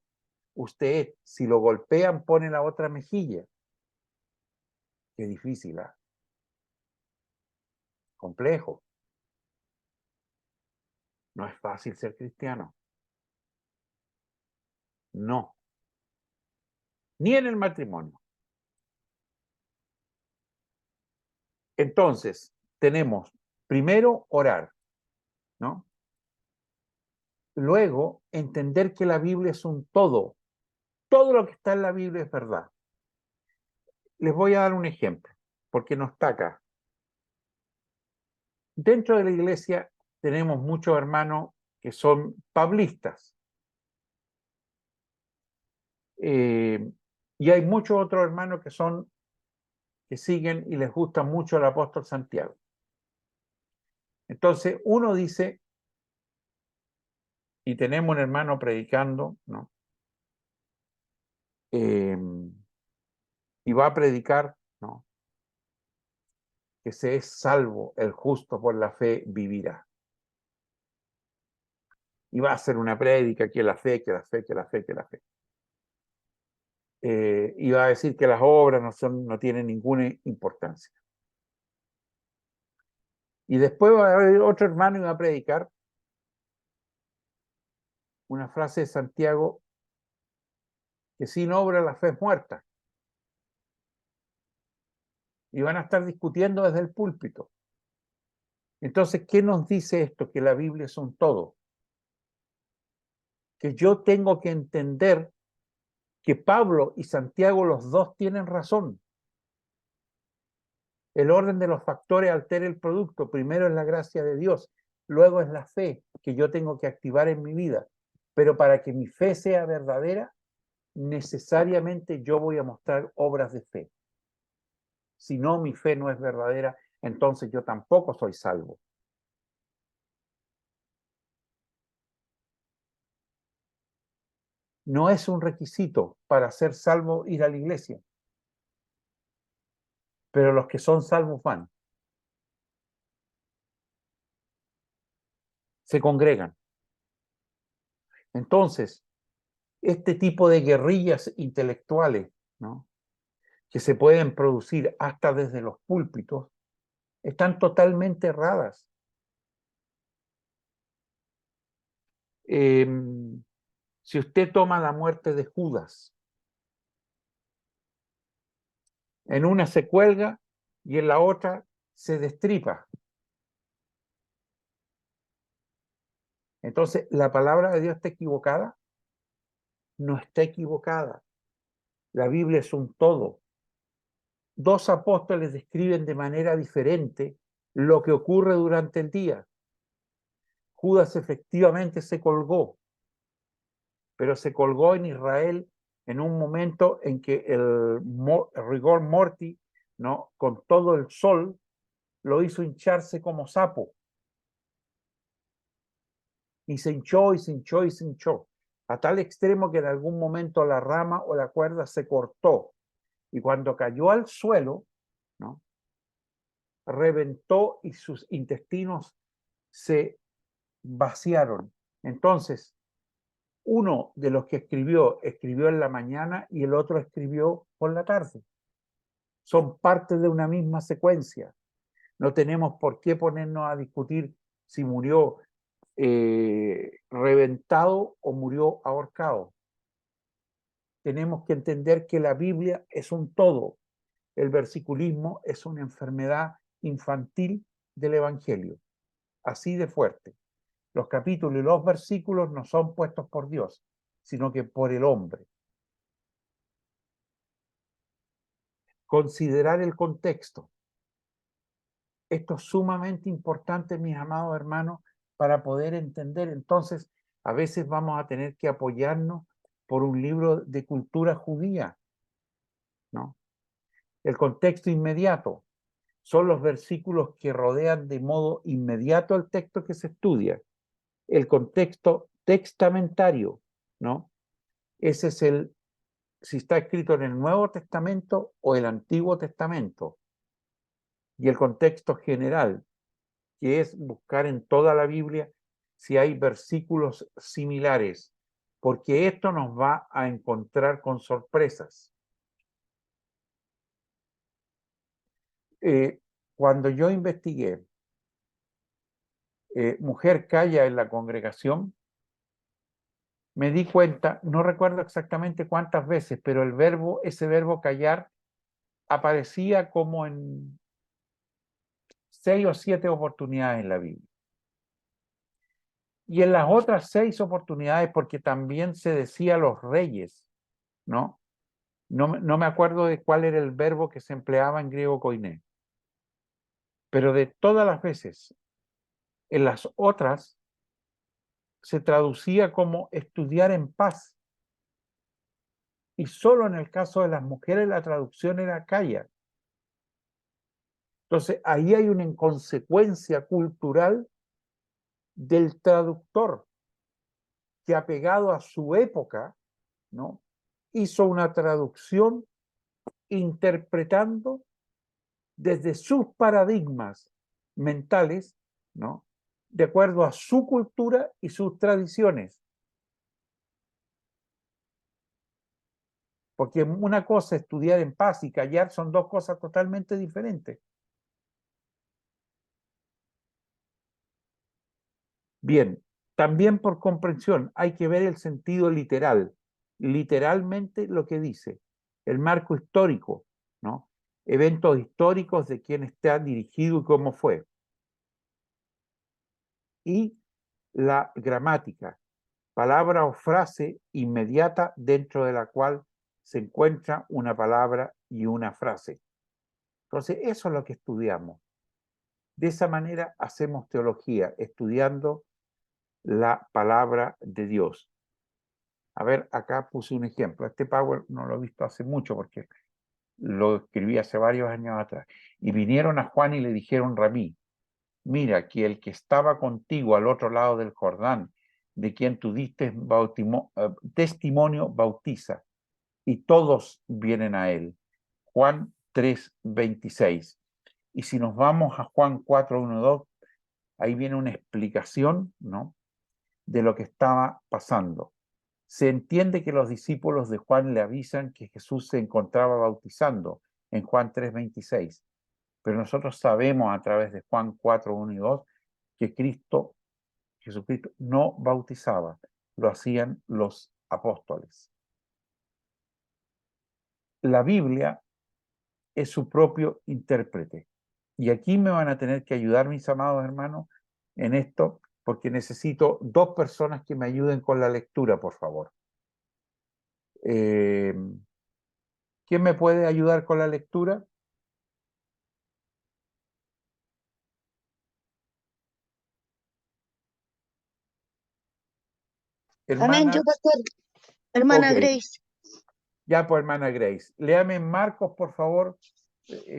S1: Usted, si lo golpean, pone la otra mejilla. Qué difícil, ¿eh? Complejo. No es fácil ser cristiano. No. Ni en el matrimonio. Entonces, tenemos primero orar, ¿no? luego entender que la Biblia es un todo. Todo lo que está en la Biblia es verdad. Les voy a dar un ejemplo, porque no está acá. Dentro de la iglesia tenemos muchos hermanos que son pablistas. Y hay muchos otros hermanos que siguen y les gusta mucho el apóstol Santiago. Entonces uno dice, y tenemos un hermano predicando, ¿no? Y va a predicar, ¿no? Que se es salvo, el justo por la fe vivirá. Y va a hacer una prédica que la fe, que la fe, que la fe, que la fe. Y va a decir que las obras no tienen ninguna importancia. Y después va a haber otro hermano y va a predicar una frase de Santiago, que sin obra la fe es muerta. Y van a estar discutiendo desde el púlpito. Entonces, ¿qué nos dice esto? Que la Biblia es un todo. Que yo tengo que entender que Pablo y Santiago, los dos, tienen razón. El orden de los factores altera el producto. Primero es la gracia de Dios, luego es la fe que yo tengo que activar en mi vida. Pero para que mi fe sea verdadera, necesariamente yo voy a mostrar obras de fe. Si no, mi fe no es verdadera, entonces yo tampoco soy salvo. No es un requisito para ser salvo ir a la iglesia. Pero los que son salvos van. Se congregan. Entonces, este tipo de guerrillas intelectuales, ¿no?, que se pueden producir hasta desde los púlpitos, están totalmente erradas. Si usted toma la muerte de Judas, en una se cuelga y en la otra se destripa. Entonces, ¿la palabra de Dios está equivocada? No está equivocada. La Biblia es un todo. Dos apóstoles describen de manera diferente lo que ocurre durante el día. Judas efectivamente se colgó, pero se colgó en Israel en un momento en que el rigor mortis, ¿no?, con todo el sol, lo hizo hincharse como sapo. Y se hinchó y se hinchó y se hinchó, a tal extremo que en algún momento la rama o la cuerda se cortó. Y cuando cayó al suelo, ¿no?, reventó y sus intestinos se vaciaron. Entonces, uno de los que escribió en la mañana y el otro escribió por la tarde. Son parte de una misma secuencia. No tenemos por qué ponernos a discutir si murió reventado o murió ahorcado. Tenemos que entender que la Biblia es un todo. El versiculismo es una enfermedad infantil del Evangelio. Así de fuerte. Los capítulos y los versículos no son puestos por Dios, sino que por el hombre. Considerar el contexto. Esto es sumamente importante, mis amados hermanos, para poder entender. Entonces, a veces vamos a tener que apoyarnos por un libro de cultura judía, ¿no? El contexto inmediato son los versículos que rodean de modo inmediato el texto que se estudia. El contexto testamentario, ¿no? Ese es si está escrito en el Nuevo Testamento o el Antiguo Testamento. Y el contexto general, que es buscar en toda la Biblia si hay versículos similares, porque esto nos va a encontrar con sorpresas. Cuando yo investigué mujer calla en la congregación, me di cuenta, no recuerdo exactamente cuántas veces, pero ese verbo callar aparecía como en 6 o 7 oportunidades en la Biblia. Y en las otras 6 oportunidades, porque también se decía los reyes, ¿no? No me acuerdo de cuál era el verbo que se empleaba en griego koiné. Pero de todas las veces, en las otras, se traducía como estudiar en paz. Y solo en el caso de las mujeres la traducción era calla. Entonces, ahí hay una inconsecuencia cultural del traductor que, apegado a su época, ¿no?, hizo una traducción interpretando desde sus paradigmas mentales, ¿no?, de acuerdo a su cultura y sus tradiciones. Porque una cosa es estudiar en paz y callar, son dos cosas totalmente diferentes. Bien, también por comprensión hay que ver el sentido literal, literalmente lo que dice, el marco histórico, ¿no?, eventos históricos de quién está dirigido y cómo fue. Y la gramática, palabra o frase inmediata dentro de la cual se encuentra una palabra y una frase. Entonces, eso es lo que estudiamos. De esa manera hacemos teología, estudiando la palabra de Dios. A ver, acá puse un ejemplo. Este Power no lo he visto hace mucho porque lo escribí hace varios años atrás. Y vinieron a Juan y le dijeron: Rabí, mira que el que estaba contigo al otro lado del Jordán, de quien tú diste testimonio, bautiza, y todos vienen a él. Juan 3:26. Y si nos vamos a Juan 4:1-2, ahí viene una explicación, ¿no?, de lo que estaba pasando. Se entiende que los discípulos de Juan le avisan que Jesús se encontraba bautizando en Juan 3:26, pero nosotros sabemos a través de Juan 4:1-2 que Jesucristo no bautizaba, lo hacían los apóstoles. La Biblia es su propio intérprete. Y aquí me van a tener que ayudar, mis amados hermanos, en esto, porque necesito 2 personas que me ayuden con la lectura, por favor. ¿Quién me puede ayudar con la lectura?
S2: Amén, yo, pastor. Hermana
S1: Ok.
S2: Grace.
S1: Ya, pues, hermana Grace. Léame en Marcos, por favor,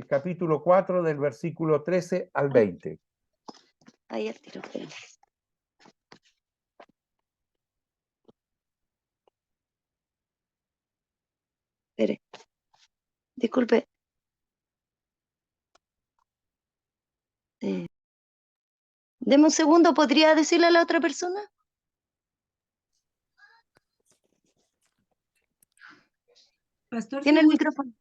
S1: capítulo 4, del versículo 13 al 20.
S2: Ahí al tiro. Espere. Disculpe. Deme un segundo, ¿podría decirle a la otra persona?
S3: Pastor,
S2: Tiene el micrófono.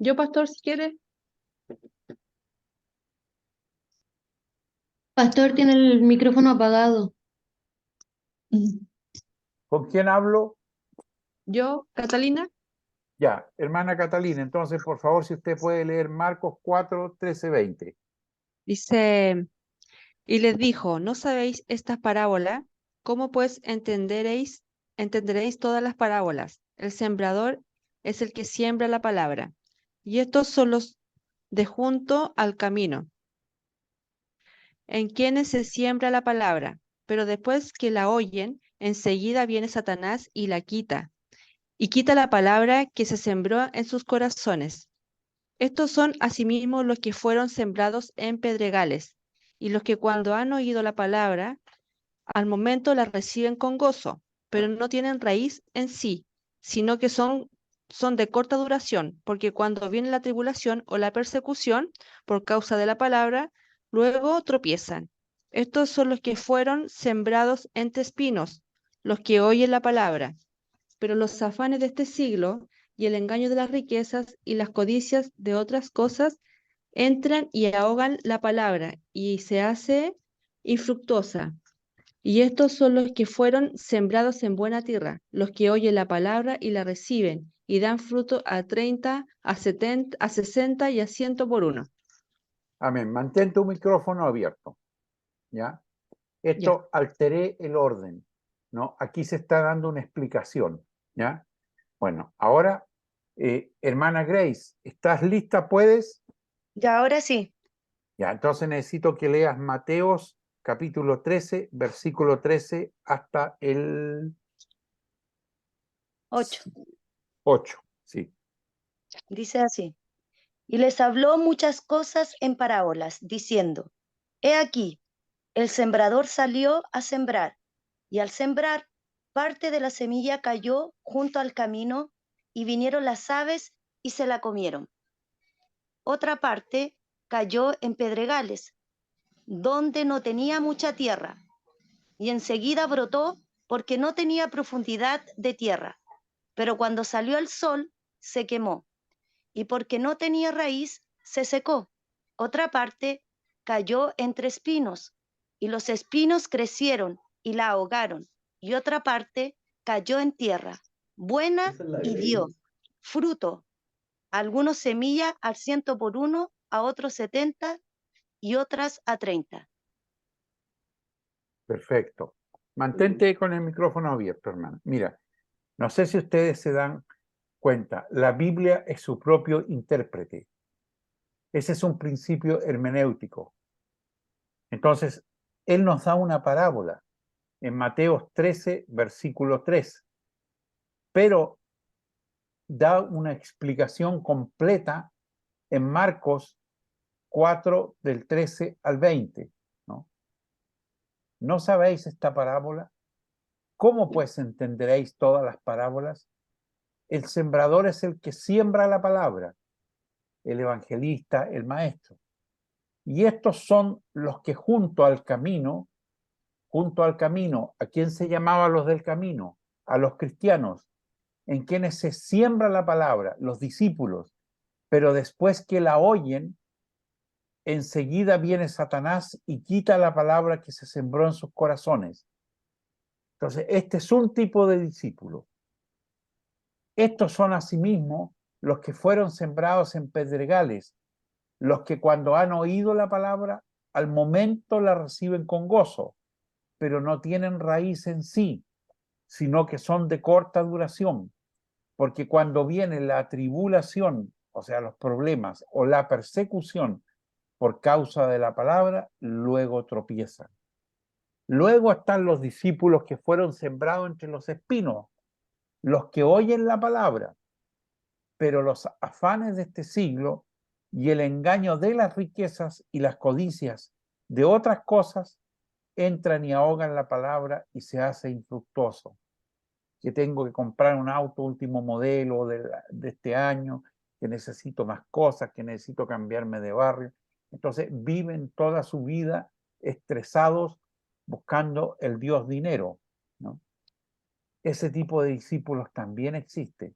S3: yo, pastor, si quiere.
S7: Pastor tiene el micrófono apagado.
S1: ¿Con quién hablo?
S3: Yo, Catalina.
S1: Ya, hermana Catalina, entonces, por favor, si usted puede leer Marcos 4, 13, 20.
S6: Dice, y les dijo, ¿no sabéis esta parábola? ¿Cómo pues entenderéis todas las parábolas? El sembrador es el que siembra la palabra, y estos son los de junto al camino, en quienes se siembra la palabra, pero después que la oyen, enseguida viene Satanás y la quita, y quita la palabra que se sembró en sus corazones. Estos son asimismo los que fueron sembrados en pedregales, y los que cuando han oído la palabra, al momento la reciben con gozo, pero no tienen raíz en sí, sino que son de corta duración, porque cuando viene la tribulación o la persecución por causa de la palabra, luego tropiezan. Estos son los que fueron sembrados entre espinos, los que oyen la palabra, pero los afanes de este siglo y el engaño de las riquezas y las codicias de otras cosas entran y ahogan la palabra y se hace infructuosa. Y estos son los que fueron sembrados en buena tierra, los que oyen la palabra y la reciben, y dan fruto a 30, a 70, a 60 y a 100 por uno.
S1: Amén. Mantén tu micrófono abierto. ¿Ya? Esto alteré el orden, ¿no? Aquí se está dando una explicación, ¿ya? Bueno, ahora, hermana Grace, ¿estás lista? ¿Puedes?
S2: Ya, ahora sí.
S1: Ya, entonces necesito que leas Mateos capítulo 13, versículo 13 hasta el
S2: 8.
S1: 8. Sí.
S2: Dice así. Y les habló muchas cosas en parábolas, diciendo, he aquí, el sembrador salió a sembrar, y al sembrar, parte de la semilla cayó junto al camino, y vinieron las aves y se la comieron. Otra parte cayó en pedregales, donde no tenía mucha tierra, y enseguida brotó porque no tenía profundidad de tierra. Pero cuando salió el sol, se quemó, y porque no tenía raíz, se secó. Otra parte cayó entre espinos, y los espinos crecieron y la ahogaron. Y otra parte cayó en tierra, buena, y dio fruto, algunos semilla al 100 por 1, a otros 70 y otras a 30.
S1: Perfecto. Mantente con el micrófono abierto, hermano. Mira, no sé si ustedes se dan cuenta, la Biblia es su propio intérprete. Ese es un principio hermenéutico. Entonces, él nos da una parábola en Mateo 13, versículo 3, pero da una explicación completa en Marcos 4, del 13 al 20. ¿No sabéis esta parábola? ¿Cómo pues entenderéis todas las parábolas? El sembrador es el que siembra la palabra, el evangelista, el maestro. Y estos son los que junto al camino, ¿a quién se llamaba los del camino? A los cristianos, en quienes se siembra la palabra, los discípulos, pero después que la oyen, enseguida viene Satanás y quita la palabra que se sembró en sus corazones. Entonces, este es un tipo de discípulo. Estos son asimismo los que fueron sembrados en pedregales, los que cuando han oído la palabra, al momento la reciben con gozo, pero no tienen raíz en sí, sino que son de corta duración, porque cuando viene la tribulación, o sea, los problemas o la persecución por causa de la palabra, luego tropiezan. Luego están los discípulos que fueron sembrados entre los espinos, los que oyen la palabra, pero los afanes de este siglo y el engaño de las riquezas y las codicias de otras cosas entran y ahogan la palabra y se hace infructuoso. Que tengo que comprar un auto último modelo de este año, que necesito más cosas, que necesito cambiarme de barrio. Entonces viven toda su vida estresados buscando el Dios dinero, ¿no? Ese tipo de discípulos también existe,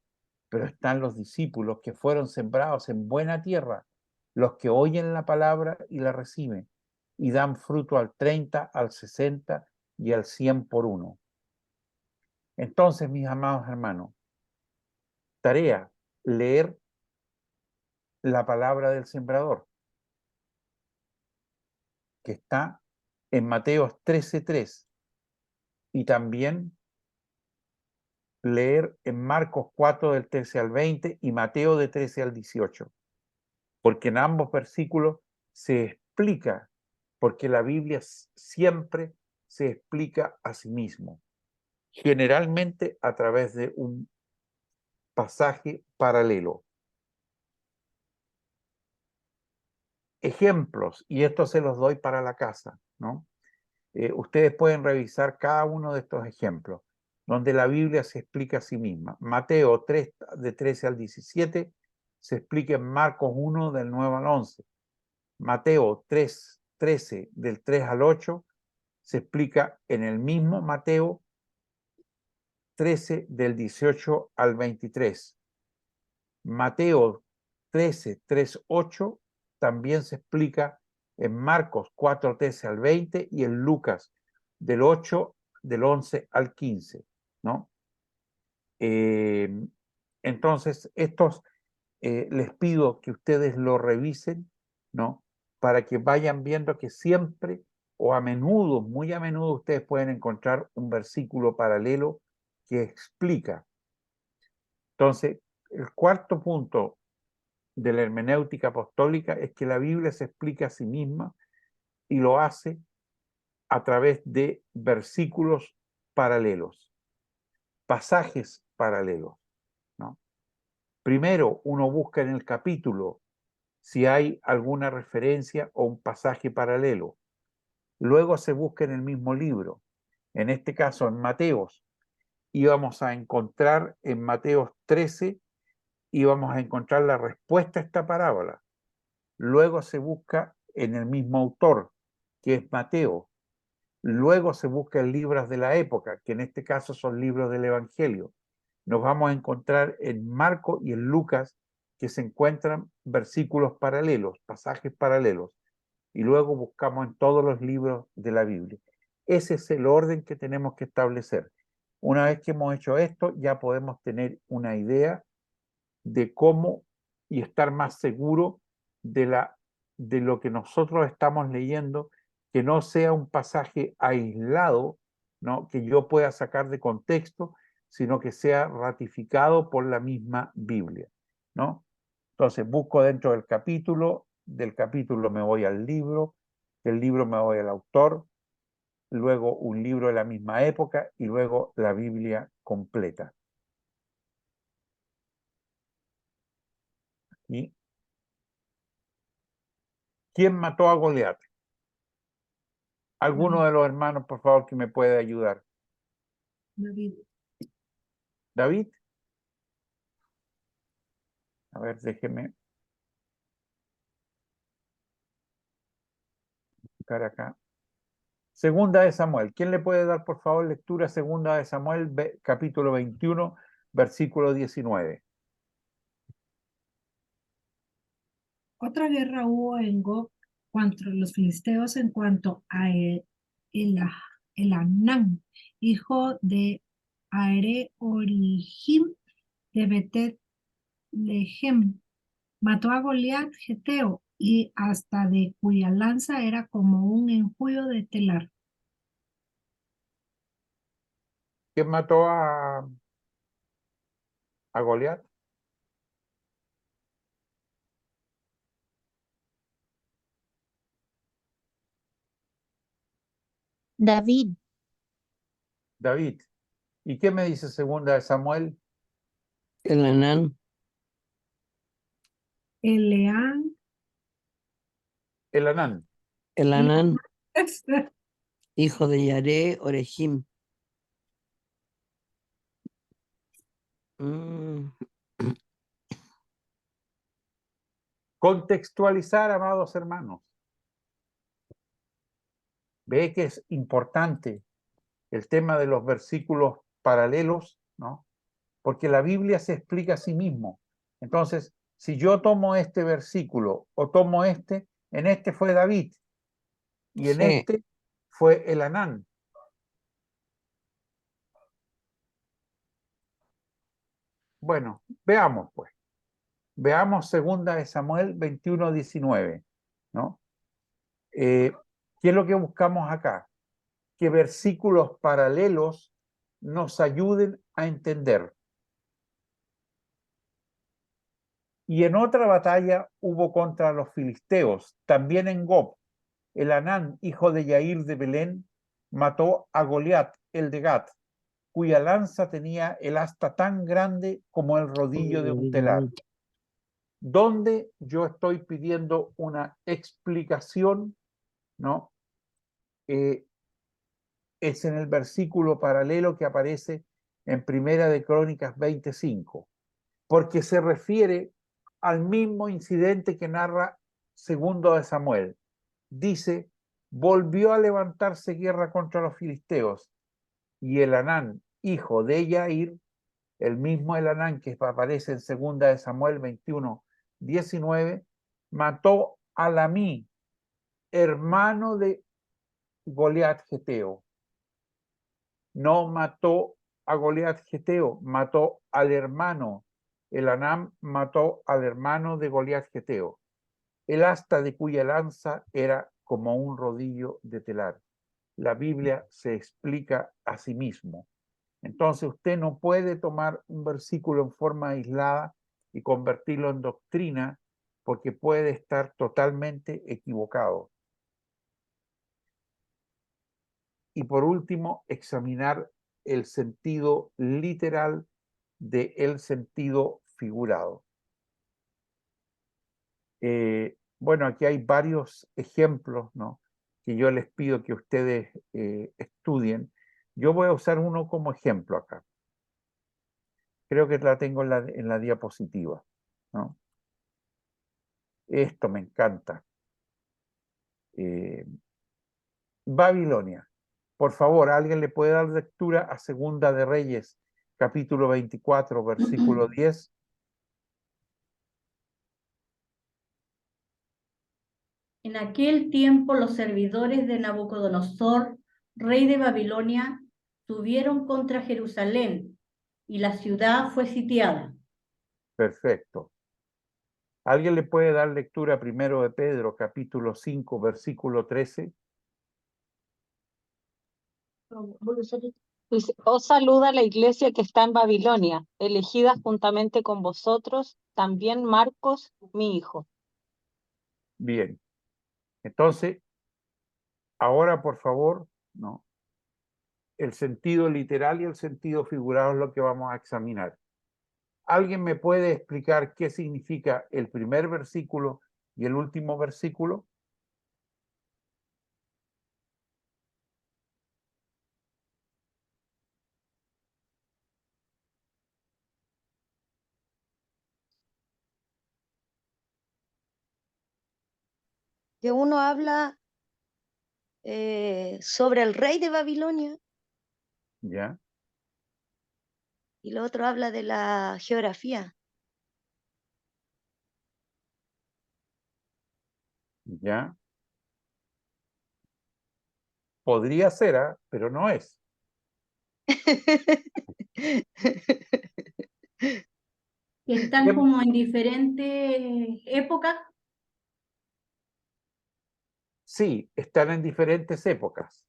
S1: pero están los discípulos que fueron sembrados en buena tierra, los que oyen la palabra y la reciben y dan fruto al 30, al 60 y al 100 por 1. Entonces, mis amados hermanos, tarea, leer la palabra del sembrador, que está en Mateo 13:3, y también leer en Marcos 4 del 13 al 20 y Mateo de 13 al 18, porque en ambos versículos se explica, porque la Biblia siempre se explica a sí mismo, generalmente a través de un pasaje paralelo. Ejemplos, y esto se los doy para la casa, ¿no? Ustedes pueden revisar cada uno de estos ejemplos, donde la Biblia se explica a sí misma. Mateo 3, de 13 al 17, se explica en Marcos 1, del 9 al 11. Mateo 3, 13, del 3 al 8, se explica en el mismo Mateo 13, del 18 al 23. Mateo 13, 3, 8 también se explica en Marcos 4, 13 al 20 y en Lucas del 8, del 11 al 15, ¿no? Entonces, estos les pido que ustedes lo revisen, ¿no? para que vayan viendo que siempre o a menudo, muy a menudo, ustedes pueden encontrar un versículo paralelo que explica. Entonces, el cuarto punto de la hermenéutica apostólica es que la Biblia se explica a sí misma y lo hace a través de versículos paralelos, pasajes paralelos, ¿no? Primero, uno busca en el capítulo si hay alguna referencia o un pasaje paralelo. Luego se busca en el mismo libro, en este caso en Mateos. Íbamos a encontrar en Mateos 13, íbamos a encontrar la respuesta a esta parábola. Luego se busca en el mismo autor, que es Mateo. Luego se busca en libros de la época, que en este caso son libros del Evangelio. Nos vamos a encontrar en Marco y en Lucas, que se encuentran versículos paralelos, pasajes paralelos. Y luego buscamos en todos los libros de la Biblia. Ese es el orden que tenemos que establecer. Una vez que hemos hecho esto, ya podemos tener una idea de cómo y estar más seguro de lo que nosotros estamos leyendo, que no sea un pasaje aislado, ¿no? Que yo pueda sacar de contexto, sino que sea ratificado por la misma Biblia, ¿no? Entonces busco dentro del capítulo me voy al libro, del libro me voy al autor, luego un libro de la misma época y luego la Biblia completa. ¿Y quién mató a Goliat? ¿Alguno de los hermanos, por favor, que me pueda ayudar?
S3: David.
S1: ¿David? A ver, déjeme buscar acá. Segunda de Samuel. ¿Quién le puede dar, por favor, lectura Segunda de Samuel, capítulo 21, versículo 19?
S3: Otra guerra hubo en Gob contra los filisteos en cuanto a Elanán, hijo de Aere-Orihim de Betlehem. Mató a Goliat Geteo y hasta de cuya lanza era como un enjullo de telar.
S1: ¿Quién mató a Goliat?
S11: David.
S1: David. ¿Y qué me dice Segunda de Samuel?
S11: Elanán.
S3: Eleán.
S1: Elanán.
S11: Elanán, hijo de Yaré Orehim.
S1: Contextualizar, amados hermanos. Ve que es importante el tema de los versículos paralelos, ¿no? Porque la Biblia se explica a sí mismo. Entonces, si yo tomo este versículo o tomo este, en este fue David y en este fue Elanán. Bueno, veamos pues. Veamos Segunda de Samuel 21, 19, ¿no? ¿Qué es lo que buscamos acá? Que versículos paralelos nos ayuden a entender. Y en otra batalla hubo contra los filisteos, también en Gob. Elanán, hijo de Yair de Belén, mató a Goliat, el de Gat, cuya lanza tenía el asta tan grande como el rodillo de un telar. Donde yo estoy pidiendo una explicación, ¿no? Es en el versículo paralelo que aparece en Primera de Crónicas 25, porque se refiere al mismo incidente que narra Segundo de Samuel. Dice, volvió a levantarse guerra contra los filisteos, y Elanán, hijo de Yair, el mismo Elanán que aparece en Segunda de Samuel 21, 19, mató a Lamí, hermano de Goliat Geteo. No mató a Goliat Geteo, mató al hermano. Elanán mató al hermano de Goliat Geteo. el asta de cuya lanza era como un rodillo de telar. La Biblia se explica a sí mismo. Entonces usted no puede tomar un versículo en forma aislada y convertirlo en doctrina porque puede estar totalmente equivocado. Y por último, examinar el sentido literal del sentido figurado. Bueno, aquí hay varios ejemplos, ¿no?, que yo les pido que ustedes estudien. Yo voy a usar uno como ejemplo acá. Creo que la tengo en la diapositiva, ¿no? Esto me encanta. Babilonia. Por favor, ¿alguien le puede dar lectura a Segunda de Reyes, capítulo 24, versículo 10?
S12: En aquel tiempo los servidores de Nabucodonosor, rey de Babilonia, subieron contra Jerusalén y la ciudad fue sitiada.
S1: Perfecto. ¿Alguien le puede dar lectura primero de Pedro, capítulo 5, versículo 13?
S13: Dice, os saluda la iglesia que está en Babilonia, elegida juntamente con vosotros, también Marcos, mi hijo.
S1: Bien. Entonces, ahora por favor, ¿no?, el sentido literal y el sentido figurado es lo que vamos a examinar. ¿Alguien me puede explicar qué significa el primer versículo y el último versículo?
S2: Que uno habla sobre el rey de Babilonia
S1: ¿Ya?
S2: y lo otro habla de la geografía.
S1: ¿Ya? Podría ser, pero no es.
S12: Están como en diferentes épocas.
S1: Sí, están en diferentes épocas.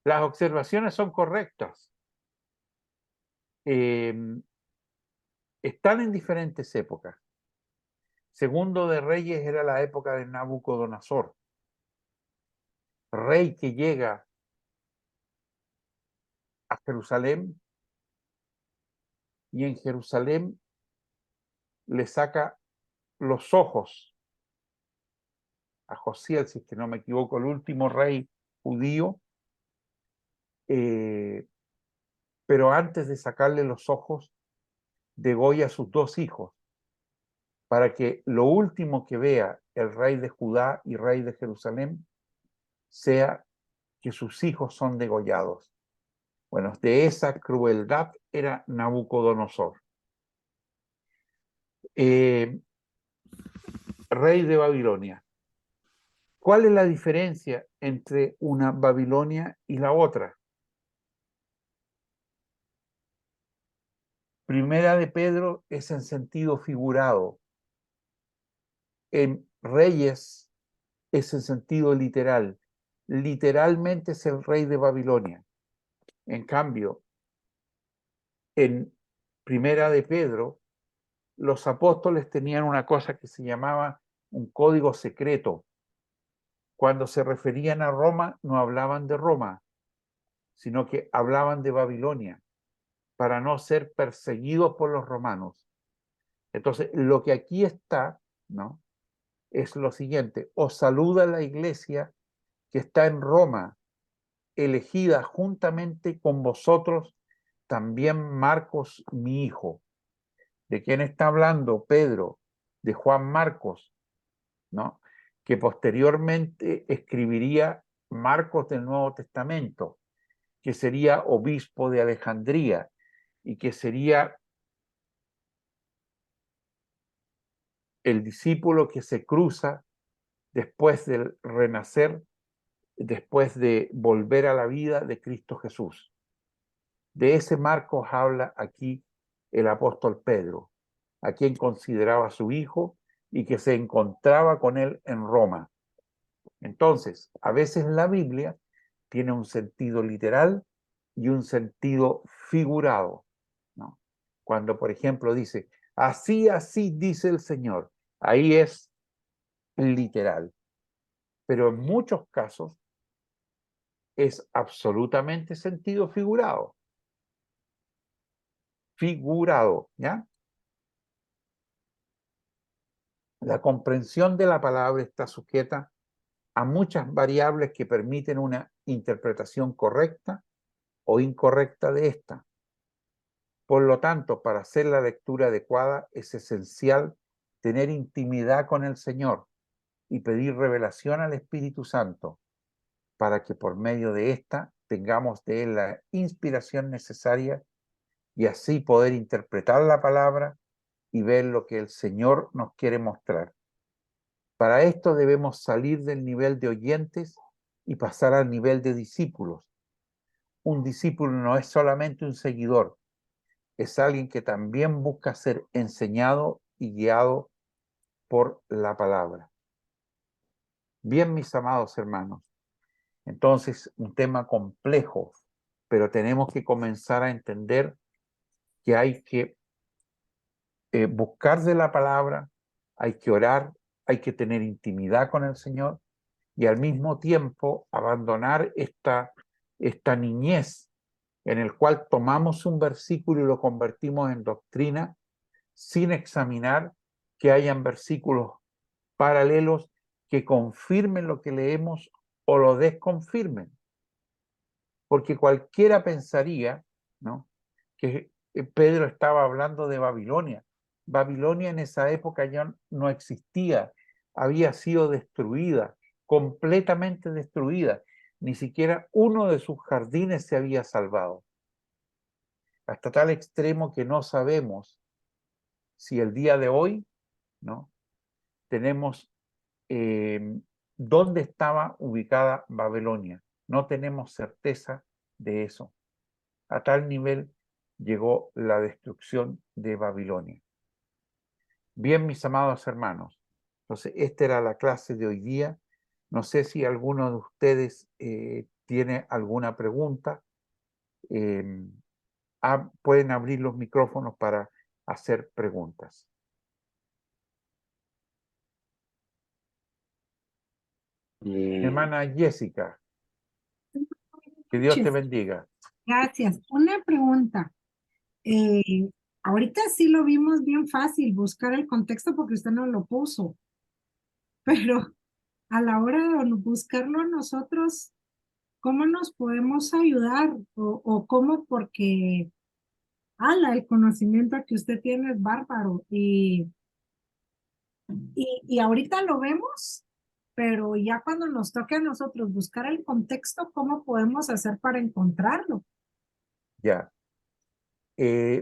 S1: Las observaciones son correctas. Están en diferentes épocas. Segundo de Reyes era la época de Nabucodonosor, rey que llega a Jerusalén y en Jerusalén le saca los ojos a Josías, si es que no me equivoco, el último rey judío, pero antes de sacarle los ojos, degolla a sus dos hijos, para que lo último que vea el rey de Judá y rey de Jerusalén sea que sus hijos son degollados. Bueno, de esa crueldad era Nabucodonosor. Rey de Babilonia. ¿Cuál es la diferencia entre una Babilonia y la otra? Primera de Pedro es en sentido figurado. En Reyes es en sentido literal. Literalmente es el rey de Babilonia. En cambio, en Primera de Pedro, los apóstoles tenían una cosa que se llamaba un código secreto. Cuando se referían a Roma, no hablaban de Roma, sino que hablaban de Babilonia, para no ser perseguidos por los romanos. Entonces, lo que aquí está, ¿no?, es lo siguiente: os saluda la iglesia que está en Roma, elegida juntamente con vosotros, también Marcos, mi hijo. ¿De quién está hablando Pedro? De Juan Marcos, ¿no?, que posteriormente escribiría Marcos del Nuevo Testamento, que sería obispo de Alejandría y que sería el discípulo que se cruza después del renacer, después de volver a la vida de Cristo Jesús. De ese Marcos habla aquí el apóstol Pedro. a quien consideraba su hijo y que se encontraba con él en Roma. Entonces, a veces la Biblia tiene un sentido literal y un sentido figurado, ¿no? Cuando, por ejemplo, dice, así dice el Señor, ahí es literal. Pero en muchos casos es absolutamente sentido figurado. Figurado, ¿ya? La comprensión de la palabra está sujeta a muchas variables que permiten una interpretación correcta o incorrecta de esta. Por lo tanto, para hacer la lectura adecuada es esencial tener intimidad con el Señor y pedir revelación al Espíritu Santo para que por medio de esta tengamos de él la inspiración necesaria y así poder interpretar la palabra y ver lo que el Señor nos quiere mostrar. Para esto debemos salir del nivel de oyentes y pasar al nivel de discípulos. Un discípulo no es solamente un seguidor, es alguien que también busca ser enseñado y guiado por la palabra. Bien, mis amados hermanos, entonces un tema complejo, pero tenemos que comenzar a entender que hay que buscar de la palabra, hay que orar, hay que tener intimidad con el Señor y al mismo tiempo abandonar esta niñez en el cual tomamos un versículo y lo convertimos en doctrina sin examinar que hayan versículos paralelos que confirmen lo que leemos o lo desconfirmen. Porque cualquiera pensaría, ¿no?, que Pedro estaba hablando de Babilonia. Babilonia en esa época ya no existía, había sido destruida, completamente destruida. Ni siquiera uno de sus jardines se había salvado. Hasta tal extremo que no sabemos si el día de hoy, ¿no?, tenemos dónde estaba ubicada Babilonia. No tenemos certeza de eso. A tal nivel llegó la destrucción de Babilonia. Bien, mis amados hermanos, entonces esta era la clase de hoy día. No sé si alguno de ustedes tiene alguna pregunta. Pueden abrir los micrófonos para hacer preguntas. Hermana Jessica, que Dios te bendiga.
S3: Gracias. Una pregunta. Ahorita sí lo vimos bien fácil, buscar el contexto porque usted no lo puso. Pero a la hora de buscarlo nosotros, ¿cómo nos podemos ayudar? O cómo, porque el conocimiento que usted tiene es bárbaro. Y ahorita lo vemos, pero ya cuando nos toque a nosotros buscar el contexto, ¿cómo podemos hacer para encontrarlo?
S1: Ya.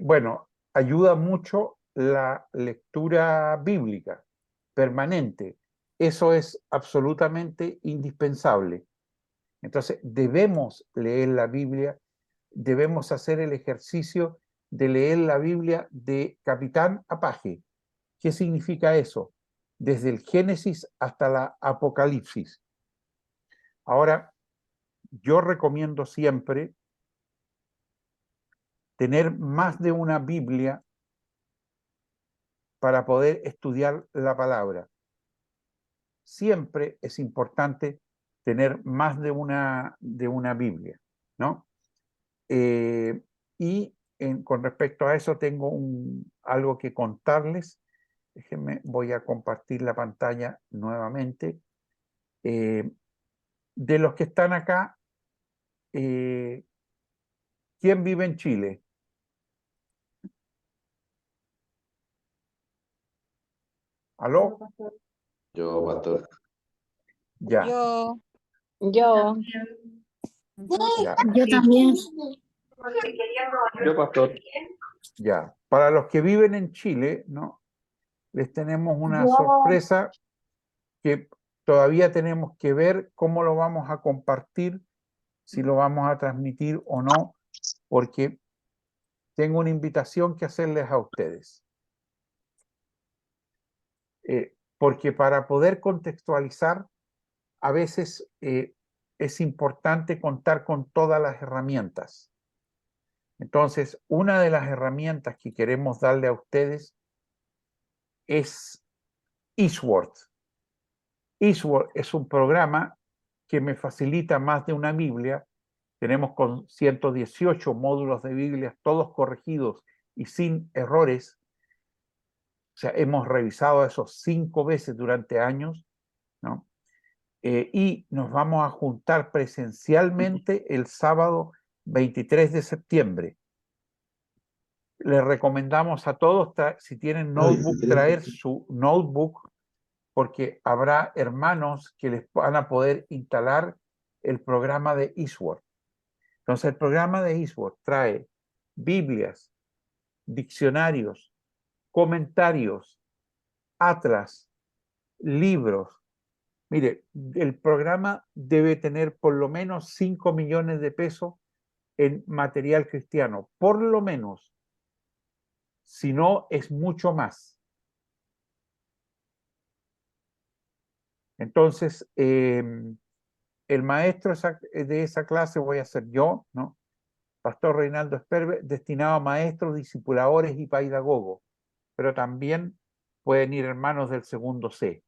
S1: Bueno, ayuda mucho la lectura bíblica permanente. Eso es absolutamente indispensable. Entonces, debemos leer la Biblia, debemos hacer el ejercicio de leer la Biblia de capitán a paje. ¿Qué significa eso? Desde el Génesis hasta la Apocalipsis. Ahora, yo recomiendo siempre tener más de una Biblia para poder estudiar la palabra. Siempre es importante tener más de una Biblia, ¿no? Con respecto a eso tengo algo que contarles. Déjenme, voy a compartir la pantalla nuevamente. De los que están acá, ¿quién vive en Chile? ¿Aló?
S10: Yo, pastor.
S1: Ya.
S13: Yo.
S1: Ya.
S7: Yo también.
S4: Yo, pastor.
S1: Ya. Para los que viven en Chile, ¿no?, les tenemos una sorpresa que todavía tenemos que ver cómo lo vamos a compartir, si lo vamos a transmitir o no, porque tengo una invitación que hacerles a ustedes. porque para poder contextualizar, a veces es importante contar con todas las herramientas. Entonces, una de las herramientas que queremos darle a ustedes es Eastword. Eastword es un programa que me facilita más de una Biblia. Tenemos con 118 módulos de Biblia, todos corregidos y sin errores. O sea, hemos revisado esos 5 veces durante años, ¿no? Y nos vamos a juntar presencialmente el sábado 23 de septiembre. Les recomendamos a todos, si tienen notebook, traer su notebook, porque habrá hermanos que les van a poder instalar el programa de Eastword. Entonces, el programa de Eastword trae Biblias, diccionarios, comentarios, atlas, libros. Mire, el programa debe tener por lo menos 5 millones de pesos en material cristiano, por lo menos. Si no, es mucho más. Entonces, el maestro de esa clase voy a ser yo, ¿no? Pastor Reinaldo Esperbe, destinado a maestros, discipuladores y pedagogos, pero también pueden ir hermanos del segundo C.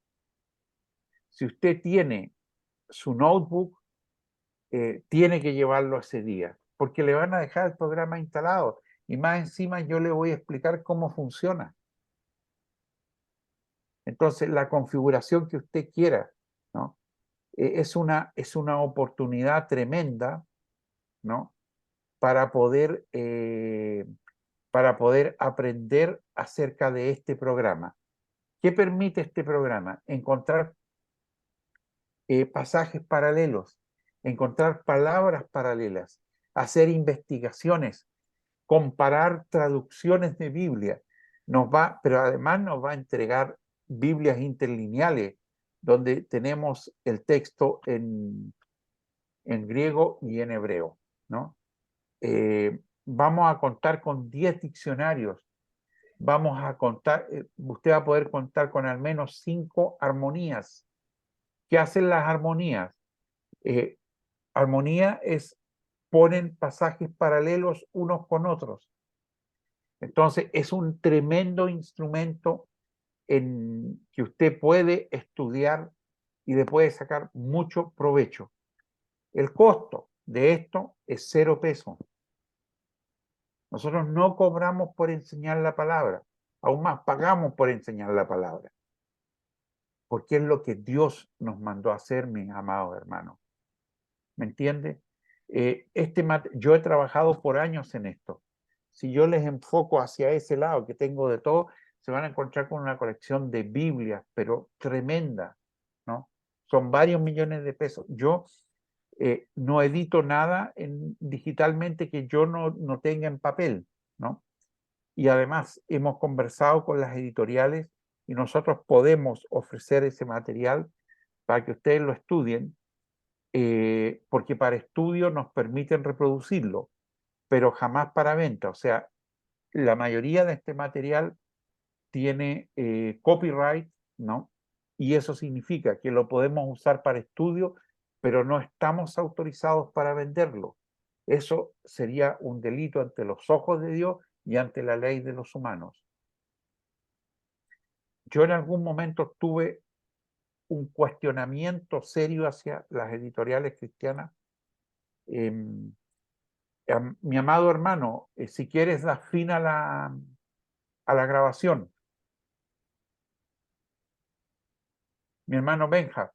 S1: Si usted tiene su notebook, tiene que llevarlo ese día, porque le van a dejar el programa instalado y más encima yo le voy a explicar cómo funciona. Entonces, la configuración que usted quiera, ¿no? Es una oportunidad tremenda, ¿no? Para poder aprender acerca de este programa. ¿Qué permite este programa? Encontrar pasajes paralelos, encontrar palabras paralelas, hacer investigaciones, comparar traducciones de Biblia. Pero además nos va a entregar Biblias interlineales, donde tenemos el texto en griego y en hebreo, ¿no? Vamos a contar con 10 diccionarios. Vamos a contar, usted va a poder contar con al menos 5 armonías. ¿Qué hacen las armonías? Armonía es, ponen pasajes paralelos unos con otros. Entonces, es un tremendo instrumento en que usted puede estudiar y le puede sacar mucho provecho. El costo de esto es 0 pesos. Nosotros no cobramos por enseñar la palabra, aún más pagamos por enseñar la palabra, porque es lo que Dios nos mandó a hacer, mis amados hermanos. ¿Me entiende? Yo he trabajado por años en esto. Si yo les enfoco hacia ese lado, que tengo de todo, se van a encontrar con una colección de Biblias, pero tremenda, ¿no? Son varios millones de pesos. Yo no edito nada digitalmente que yo no tenga en papel, ¿no? Y además hemos conversado con las editoriales y nosotros podemos ofrecer ese material para que ustedes lo estudien, porque para estudio nos permiten reproducirlo, pero jamás para venta. O sea, la mayoría de este material tiene copyright, ¿no? Y eso significa que lo podemos usar para estudio, pero no estamos autorizados para venderlo. Eso sería un delito ante los ojos de Dios y ante la ley de los humanos. Yo en algún momento tuve un cuestionamiento serio hacia las editoriales cristianas. Mi amado hermano, si quieres, da fin a la grabación. Mi hermano Benja.